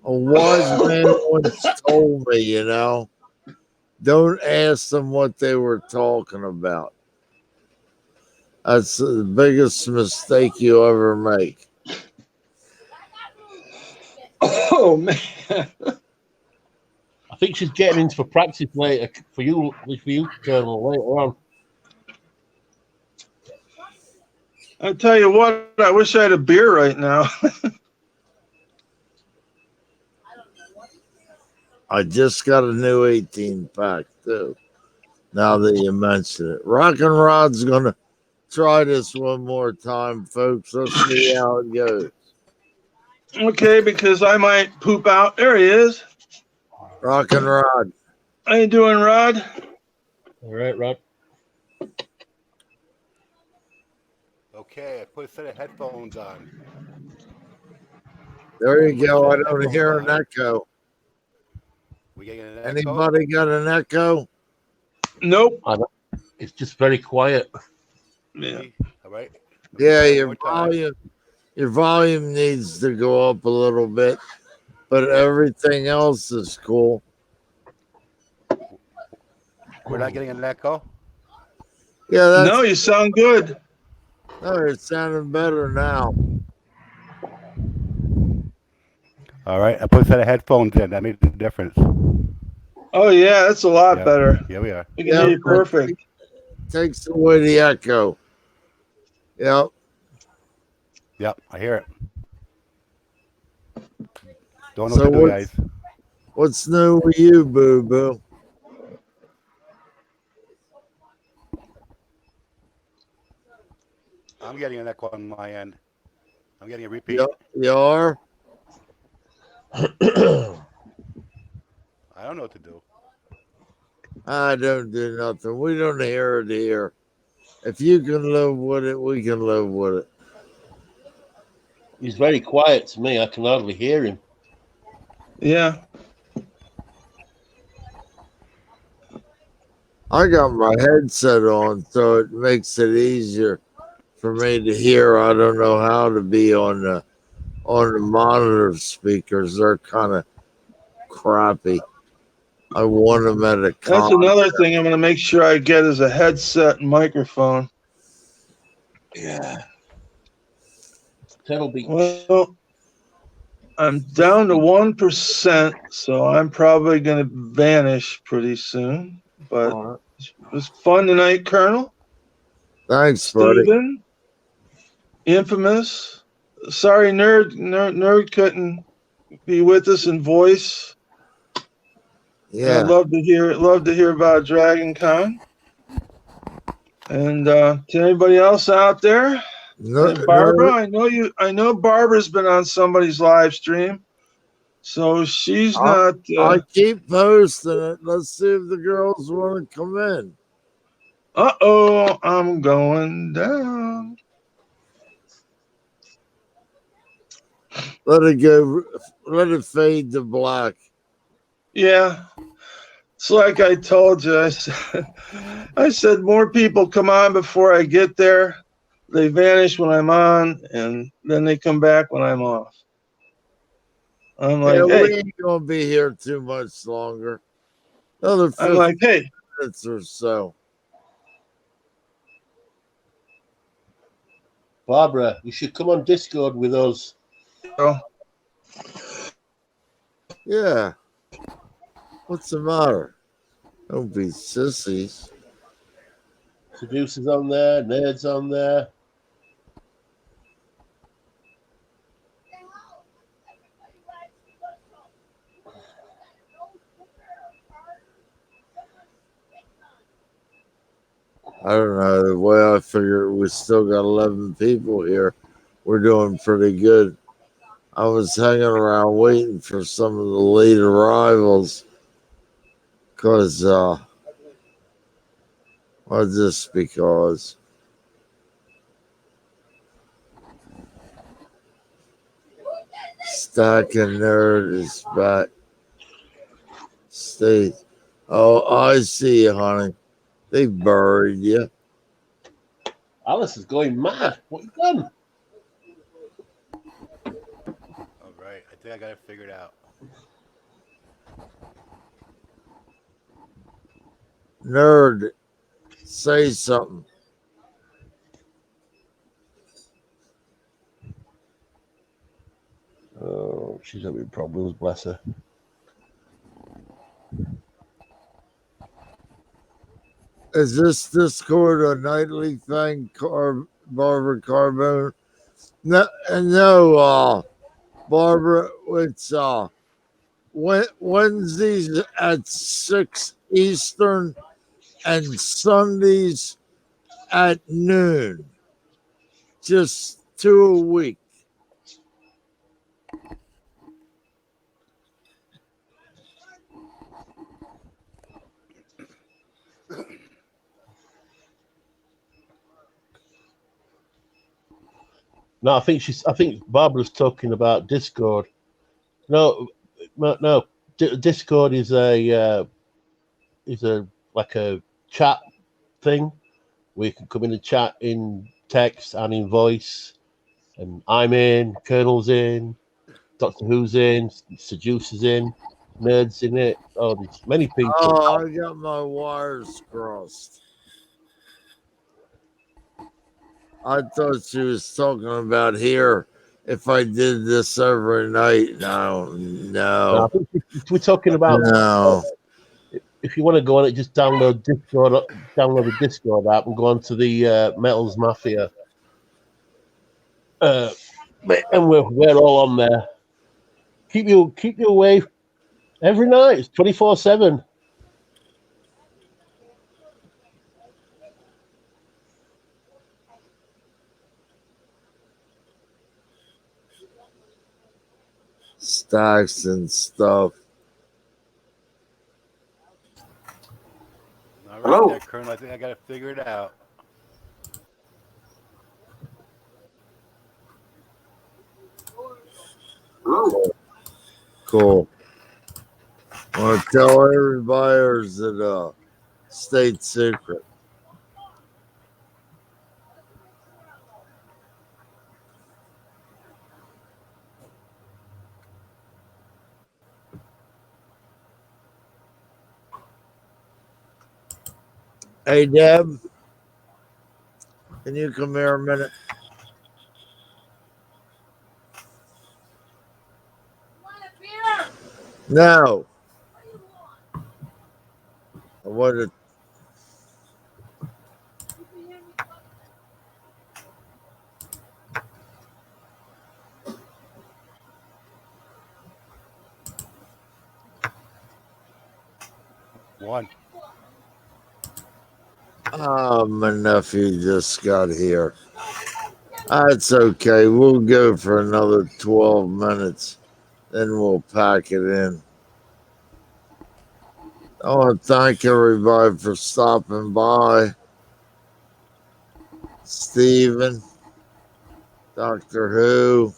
A wise man once told me, Don't ask them what they were talking about. That's the biggest mistake you ever make. Oh man. I think she's getting into for practice later for you, Colonel, later on. I tell you what, I wish I had a beer right now. I just got a new 18 pack too. Now that you mention it, Rock and Rod's gonna try this one more time, folks. Let's see how it goes. Okay, because I might poop out. There he is. Rock and Rod. How you doing, Rod? All right, Rod. Okay, I put a set of headphones on. There you go. I don't Headphones hear an on. echo. We getting an echo? Anybody got an echo? Nope. It's just very quiet. Yeah. All right. Yeah, One your more time. volume needs to go up a little bit, but everything else is cool. We're not getting an echo. Yeah, that's No, you sound good. no, it's sounding better now. All right, I put a set of headphones in. That made the difference. Oh yeah, that's a lot Yep. better. Here we are. We can hear you perfect. Takes away the echo. Yep. Yep, I hear it. Don't know So what to do, guys. what's new with you, Boo Boo? I'm getting an echo on my end. I'm getting a repeat. You are? I don't know what to do. I don't do nothing. We don't hear it here. If you can live with it, we can live with it. He's very quiet to me. I can hardly hear him. Yeah. I got my headset on, so it makes it easier for me to hear. I don't know how to be on the monitor speakers. They're kind of crappy. I want them at a That's con. another thing I'm going to make sure I get is a headset and microphone. Yeah. Turtle Beach. Well, I'm down to 1%, so I'm probably going to vanish pretty soon. But All right. it was fun tonight, Colonel. Thanks, buddy. Steven, Infamous. Sorry, nerd couldn't be with us in voice. Yeah. I'd love to hear about Dragon Con. And to anybody else out there, and Barbara, I know Barbara's been on somebody's live stream, so she's not. I keep posting it. Let's see if the girls want to come in. I'm going down. Let it go. Let it fade to black. Yeah, it's like I told you. I said more people come on before I get there. They vanish when I'm on, and then they come back when I'm off. I'm like, Yeah, hey. we ain't gonna be here too much longer. Another I'm 15 like, hey. minutes or so. Barbara, you should come on Discord with us. Yeah. What's the matter? Don't be sissies. Seducers on there, nerds on there. I don't know. The way I figure we still got 11 people here. We're doing pretty good. I was hanging around waiting for some of the late arrivals because, well, just because. Stacking Nerd is back. Stay. Oh, I see you, honey. They buried you. Alice is going mad. What you done? All right, I think I got it figured out. Nerd, say something. Oh, she's having problems, bless her. Is this Discord a nightly thing, Barbara Carbone? No, no, Barbara. It's Wednesdays at 6 Eastern and Sundays at noon. Just 2 a week. No, I think Barbara's talking about Discord. No, no. Discord is a like a chat thing where you can come in and chat in text and in voice. And I'm in, Colonel's in, Doctor Who's in, Seducer's in, Nerds in it. Oh, there's many people. Oh, I got my wires crossed. I thought she was talking about here. If I did this every night, no. I think we're talking about No. if you want to go on it, just download Discord, download the Discord app, and go on to the Metals Mafia. And we're all on there. Keep you away every night. It's 24/7. Stacks and stuff. All right, Hello. there, Colonel. I think I got to figure it out. Cool. Want to tell everybody, or is it a state secret? Hey, Deb, can you come here a minute? No. I wanted. One. My nephew just got here. That's okay. We'll go for another 12 minutes. Then we'll pack it in. I want to thank everybody for stopping by. Steven, Doctor Who,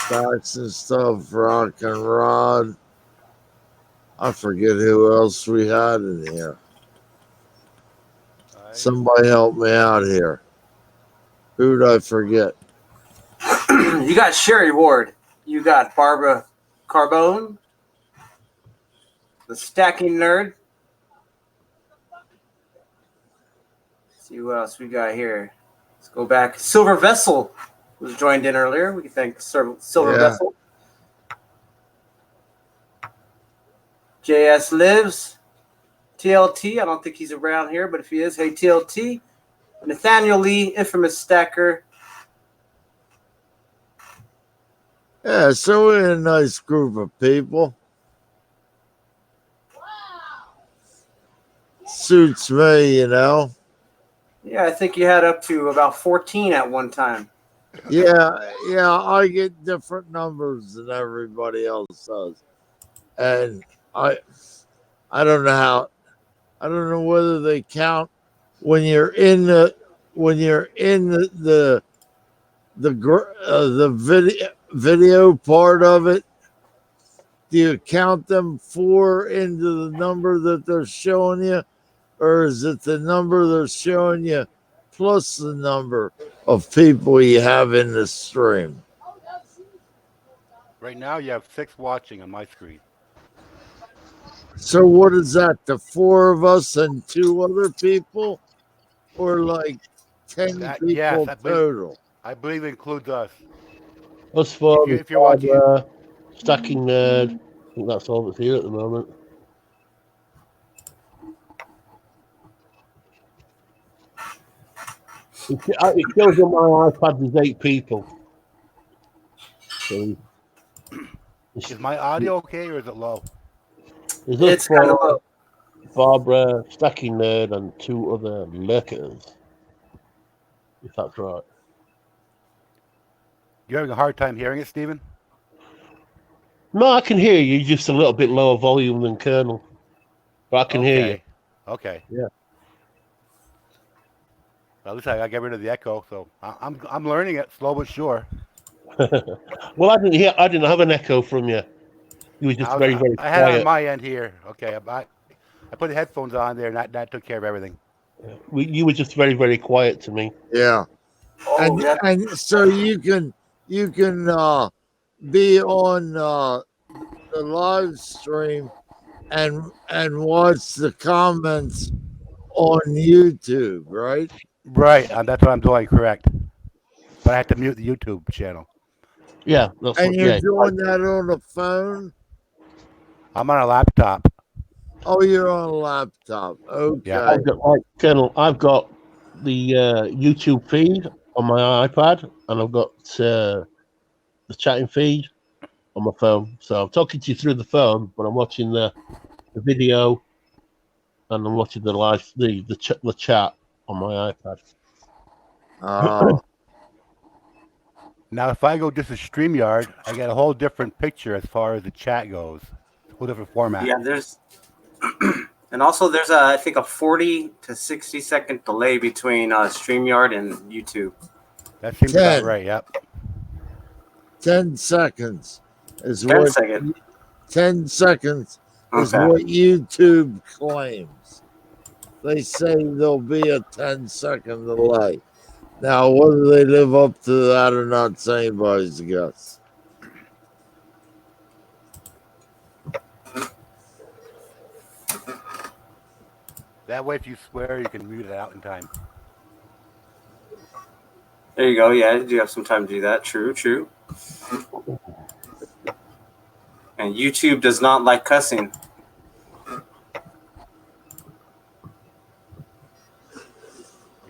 Stacks and stuff, Rock and Rod. I forget who else we had in here. Somebody help me out here. Who did I forget? You got Sherry Ward. You got Barbara Carbone, the Stacking Nerd. Let's see who else we got here. Let's go back. Silver Vessel was joined in earlier. We can thank Silver Vessel. JS Lives. TLT. I don't think he's around here, but if he is, hey, TLT. Nathaniel Lee, infamous stacker. Yeah, so we're a nice group of people. Suits me, you know. Yeah, I think you had up to about 14 at one time. Yeah, I get different numbers than everybody else does. And I don't know whether they count when you're in the video part of it. Do you count them 4 into the number that they're showing you, or is it the number they're showing you plus the number of people you have in the stream? Right now, you have 6 watching on my screen. So what is that? The four of us and two other people, or like 10 Yes, people total? I believe it includes us. Us for If you're watching, Stacking Nerd. I think that's all that's here at the moment. It shows on my iPad there's 8 people. So is my audio okay or is it low? there's us It's kind of for low. Barbara, Stacking Nerd, and 2 other lurkers. If that's right. You're having a hard time hearing it, Stephen? No, I can hear you, just a little bit lower volume than Colonel. But I can hear you. Okay. Yeah. Well, at least I get rid of the echo, so I'm learning it, slow but sure. Well, I didn't have an echo from you. You were just very, very I had it on quiet. my end here. Okay, I put the headphones on there, and that took care of everything. You were just very, very quiet to me. Yeah. Oh, yeah. And so you can be on the live stream and watch the comments on YouTube, right? Right, that's what I'm doing. Correct. But I have to mute the YouTube channel. Yeah, that's And what. you're Yeah, doing that on a phone? I'm on a laptop. Oh, you're on a laptop. Okay. Yeah. Colonel, I've got the YouTube feed on my iPad, and I've got the chatting feed on my phone. So I'm talking to you through the phone, but I'm watching the video, and I'm watching the chat on my iPad. Oh. Now, if I go just to StreamYard, I get a whole different picture as far as the chat goes. A whole different format. Yeah, there's and also there's I think a 40 to 60 second delay between StreamYard and YouTube. That seems about right. Yep. 10 seconds is 10 what seconds. 10 seconds is Okay. what YouTube claims. They say there'll be a 10-second delay. Now, whether they live up to that or not, it's anybody's guess. That way, if you swear, you can mute it out in time. There you go. Yeah, you do have some time to do that. True. And YouTube does not like cussing.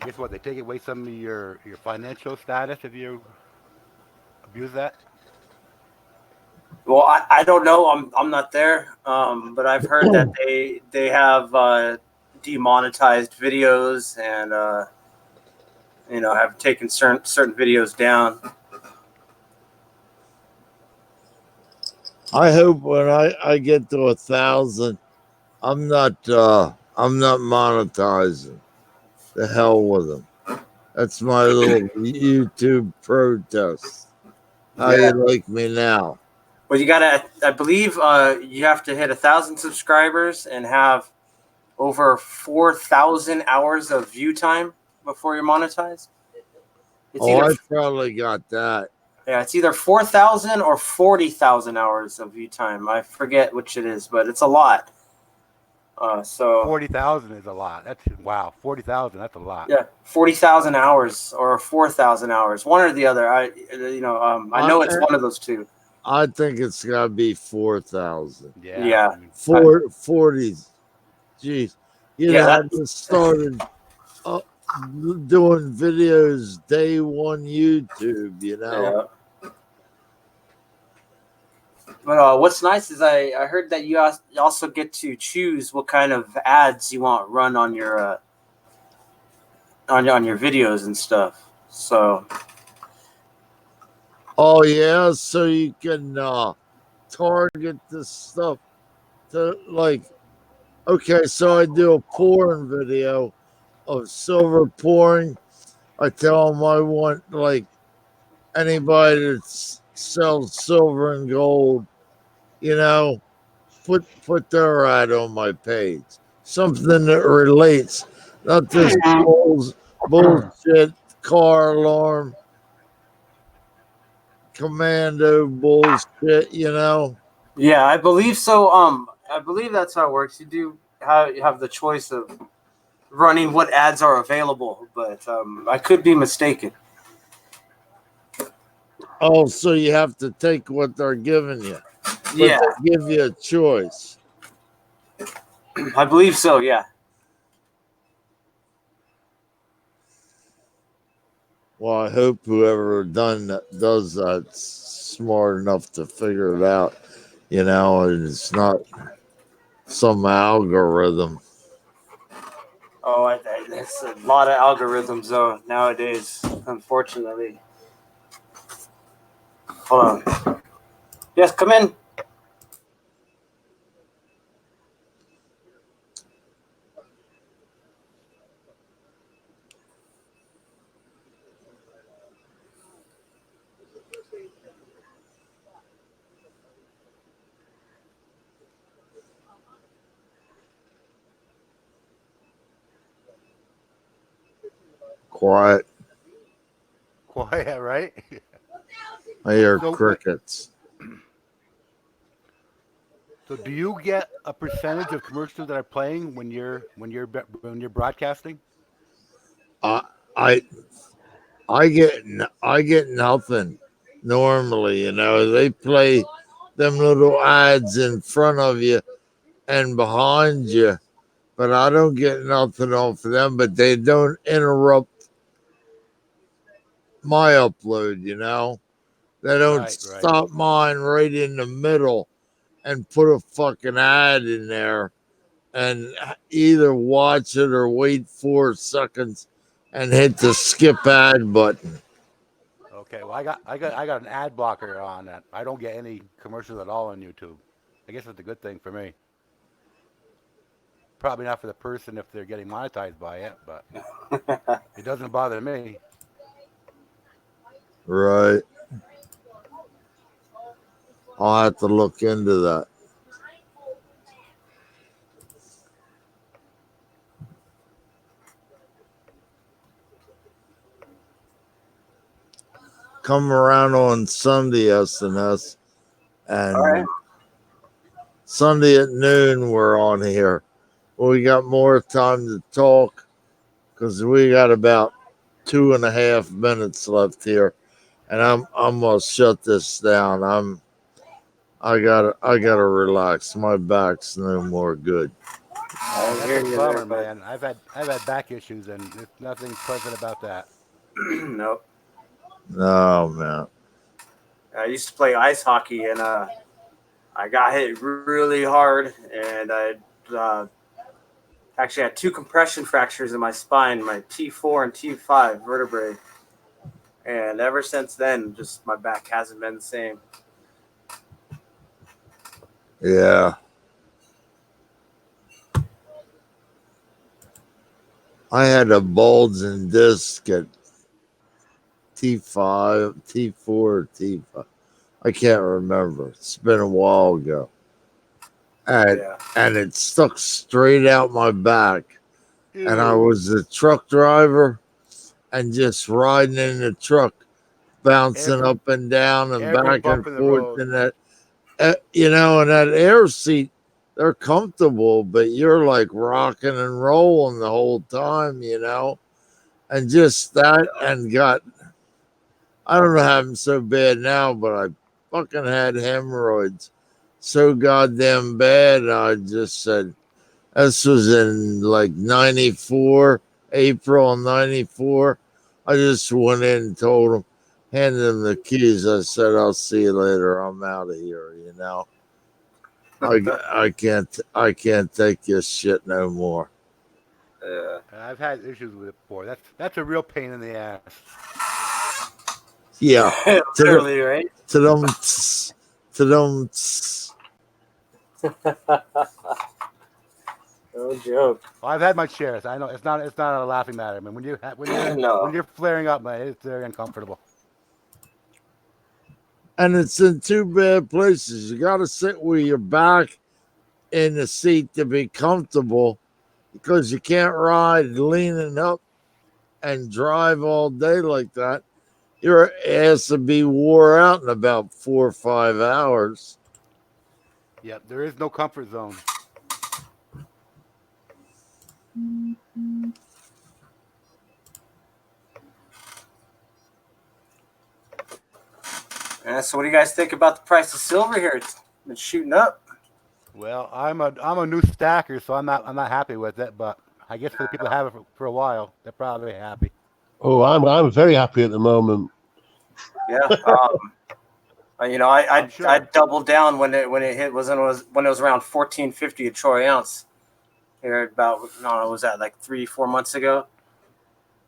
Guess what? They take away some of your financial status if you abuse that. Well, I don't know. I'm not there. But I've heard that they have demonetized videos and have taken certain videos down. I hope when I get to 1,000, I'm not monetizing. The hell with them. That's my little YouTube protest. How you like me now? Well, you gotta. I believe you have to hit 1,000 subscribers and have over 4,000 hours of view time before you're monetized. I probably got that. Yeah, it's either 4,000 or 40,000 hours of view time. I forget which it is, but it's a lot. So 40,000 is a lot. That's wow. 40,000. That's a lot. Yeah, 40,000 hours or 4,000 hours, one or the other. I know it's one of those two. I think it's got to be 4,000. Yeah. 40. Jeez. I just started doing videos day one YouTube, Yeah. But what's nice is I heard that you also get to choose what kind of ads you want run on your on your videos and stuff. So. Oh yeah, so you can target this stuff to okay, so I do a porn video of silver pouring. I tell them I want anybody that sells silver and gold, put their ad on my page. Something that relates, not this bullshit car alarm commando bullshit, Yeah, I believe so. I believe that's how it works. You have the choice of running what ads are available, but I could be mistaken. Oh, so you have to take what they're giving you, but Yeah, they give you a choice. I believe so. Yeah. Well, I hope whoever does that's smart enough to figure it out. And it's not some algorithm. Oh, there's a lot of algorithms though nowadays. Unfortunately. Hold on. Yes, come in. Quiet. Quiet, right? I hear So, crickets. so do you get a percentage of commercials that are playing when you're broadcasting? I I I get nothing normally. They play them little ads in front of you and behind you, but I don't get nothing off of them. But they don't interrupt my upload. They don't Right, right. stop mine right in the middle and put a fucking ad in there and either watch it or wait 4 seconds and hit the skip ad button. Okay. Well, I got an ad blocker on that. I don't get any commercials at all on YouTube. I guess it's a good thing for me. Probably not for the person if they're getting monetized by it, but it doesn't bother me. Right. I'll have to look into that. Come around on Sunday, SNS, All and right. Sunday at noon we're on here. We got more time to talk because we got about 2.5 minutes left here, and I'm gonna shut this down. I gotta relax. My back's no more good. Yeah, I that's hear a you there, bummer, but man. I've had back issues, and there's nothing pleasant about that. nope. No, man. I used to play ice hockey, and I got hit really hard, and I uh, actually had two compression fractures in my spine, my T4 and T5 vertebrae. And ever since then, just my back hasn't been the same. Yeah, I had a bulging disc at T5, T4, T5. I can't remember. It's been a while ago. And Yeah. and it stuck straight out my back. And I Ew. was a truck driver and just riding in the truck, bouncing Every up and down and every back and bump in the forth road. in that in that air seat, they're comfortable, but you're like rocking and rolling the whole time. And just that and I don't know how I'm so bad now, but I fucking had hemorrhoids so goddamn bad. And I just said, this was in like 94, April 94. I just went in and told him, handed him the keys. I said, I'll see you later. I'm out of here. I can't take this shit no more. Yeah. I've had issues with it before. That's a real pain in the ass. Yeah. To the Literally, right? to them tss, to them tss. No joke. Well, I've had my shares. I know it's not a laughing matter. I mean, when No. you're flaring up, man, it's very uncomfortable. And it's in two bad places. You gotta sit with your back in the seat to be comfortable because you can't ride leaning up and drive all day like that. Your ass would be wore out in about 4 or 5 hours. Yep, there is no comfort zone. So what do you guys think about the price of silver here? It's been shooting up. Well, I'm a new stacker, so I'm not happy with it. But I guess for the people that have it for a while, they're probably happy. Oh, I'm very happy at the moment. Yeah. I I'm sure. I doubled down when it hit when it was around 14.50 a troy ounce. Here about I don't know, what was that like 3-4 months ago?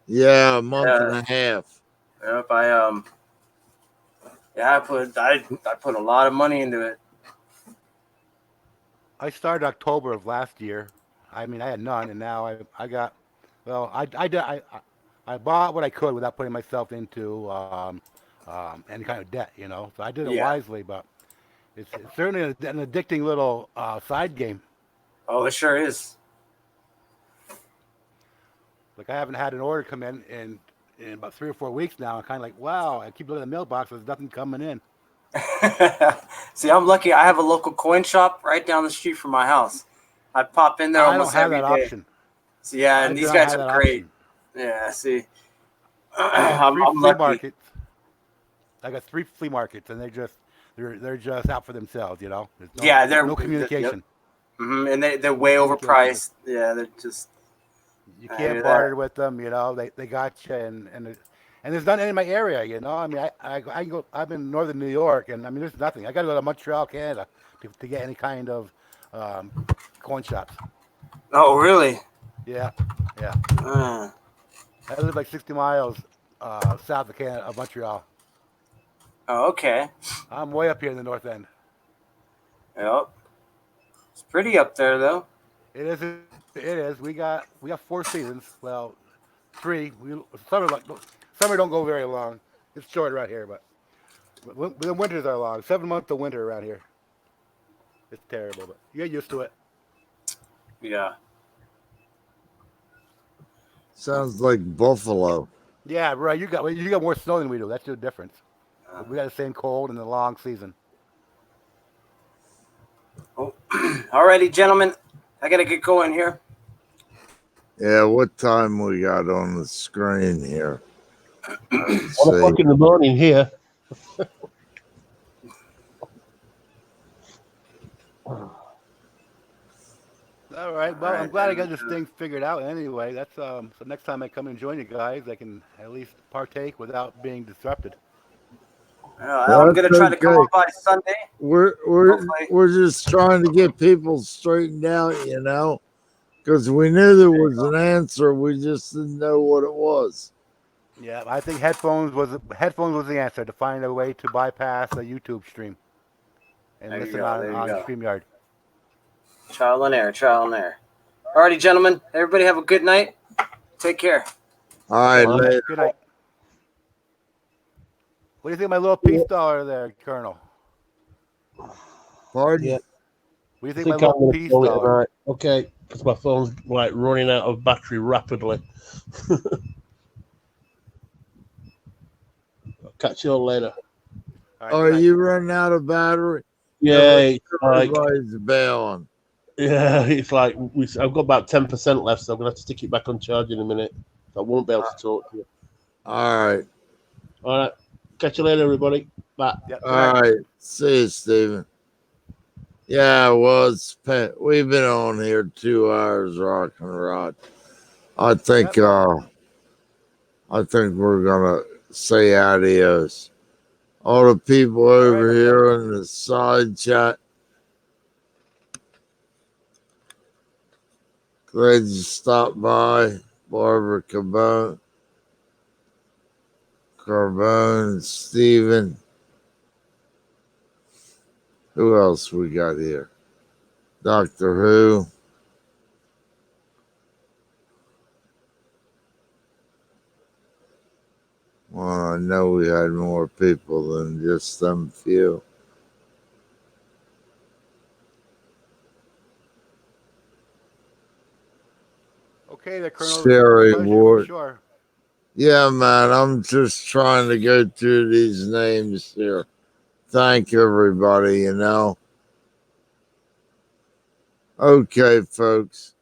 Yeah, a month and a half. Yep. I put a lot of money into it. I started October of last year. I mean, I had none, and now I got. Well, I bought what I could without putting myself into any kind of debt, you know. So I did it Yeah. wisely, but it's certainly an addicting little side game. Oh, it sure is. Like I haven't had an order come in about 3 or 4 weeks now. I'm kind of like, wow. I keep looking at the mailbox. There's nothing coming in. See, I'm lucky. I have a local coin shop right down the street from my house. I pop in there I don't almost have every that day. option. So yeah, I and do these not guys have are that great. option. Yeah, see, I got three I'm flea lucky. markets. I got three flea markets, and they're just out for themselves. You know, there's Yeah, no yep. communication. And they're No way communication. overpriced. Yeah, they're just. You I can't hear that. barter with them. You know, they got you, and there's nothing in my area. You know, I mean, I can go. I'm in northern New York, and I mean, there's nothing. I got to go to Montreal, Canada, to get any kind of um, coin shops. Oh, really? Yeah, yeah. Uh, I live like 60 miles south of Canada, of Montreal. oh, okay. I'm way up here in the north end. Yep. It's pretty up there though. It is. It is. We got 4 seasons. Well, three. Summer don't go very long. It's short right here, but the winters are long. 7 months of winter around here. It's terrible, but you get used to it. Yeah. Sounds like Buffalo. Yeah, right. You got more snow than we do. That's the difference. But we got the same cold and the long season. Oh. Alrighty, gentlemen. I gotta get going here. Yeah, what time we got on the screen here? Let's 1 o'clock see. in the morning here. All right. Well, I'm glad I got this thing figured out. Anyway, that's so next time I come and join you guys, I can at least partake without being disrupted. I'm gonna That's try to come okay. on by Sunday. We're Hopefully. we're just trying to get people straightened out, you know, because we knew there was an answer. We just didn't know what it was. Yeah, I think headphones was the answer to find a way to bypass a YouTube stream and There you listen go. on There you on go. StreamYard. Trial and error. Trial and error. Alrighty, gentlemen. Everybody have a good night. Take care. All right, Well, later. Good night. What do you think of my little peace dollar there, Colonel? Pardon? Yeah. What do I you think of think my I'm little going to peace call it dollar? tonight. Okay, because my phone's like running out of battery rapidly. I'll catch you all later. All right, Are good night. you running out of battery? Yeah, it's like Everybody's bailing. it's like I've got about 10% left, so I'm gonna have to stick it back on charge in a minute. I won't be able to talk to you. All right. All right, catch you later, everybody. Bye. Yeah, good All night. right. See you, Steven. Yeah, well, we've been on here 2 hours, rock and rod. I think Yep. I think we're gonna say adios. All the people All right, over my here friend. in the side chat, glad you stopped by. Barbara Carbone, Steven. Who else we got here? Doctor Who. Well, I know we had more people than just them few. Okay, there, Colonel. It's been a Sherry pleasure for Ward. sure. Yeah, man, I'm just trying to go through these names here. Thank everybody, you know. Okay, folks.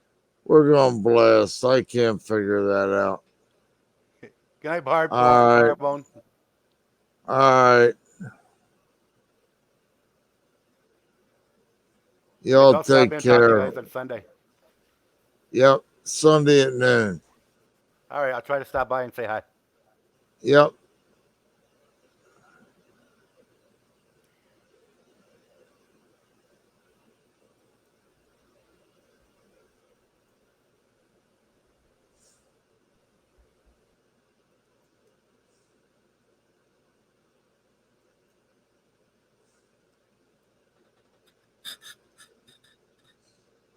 We're going to blast. I can't figure that out. Good night, Hard All right. Bone. All right. Maybe Y'all I'll stop take in and talk to you care. guys on Sunday. Yep. Sunday at noon. All right, I'll try to stop by and say hi. Yep.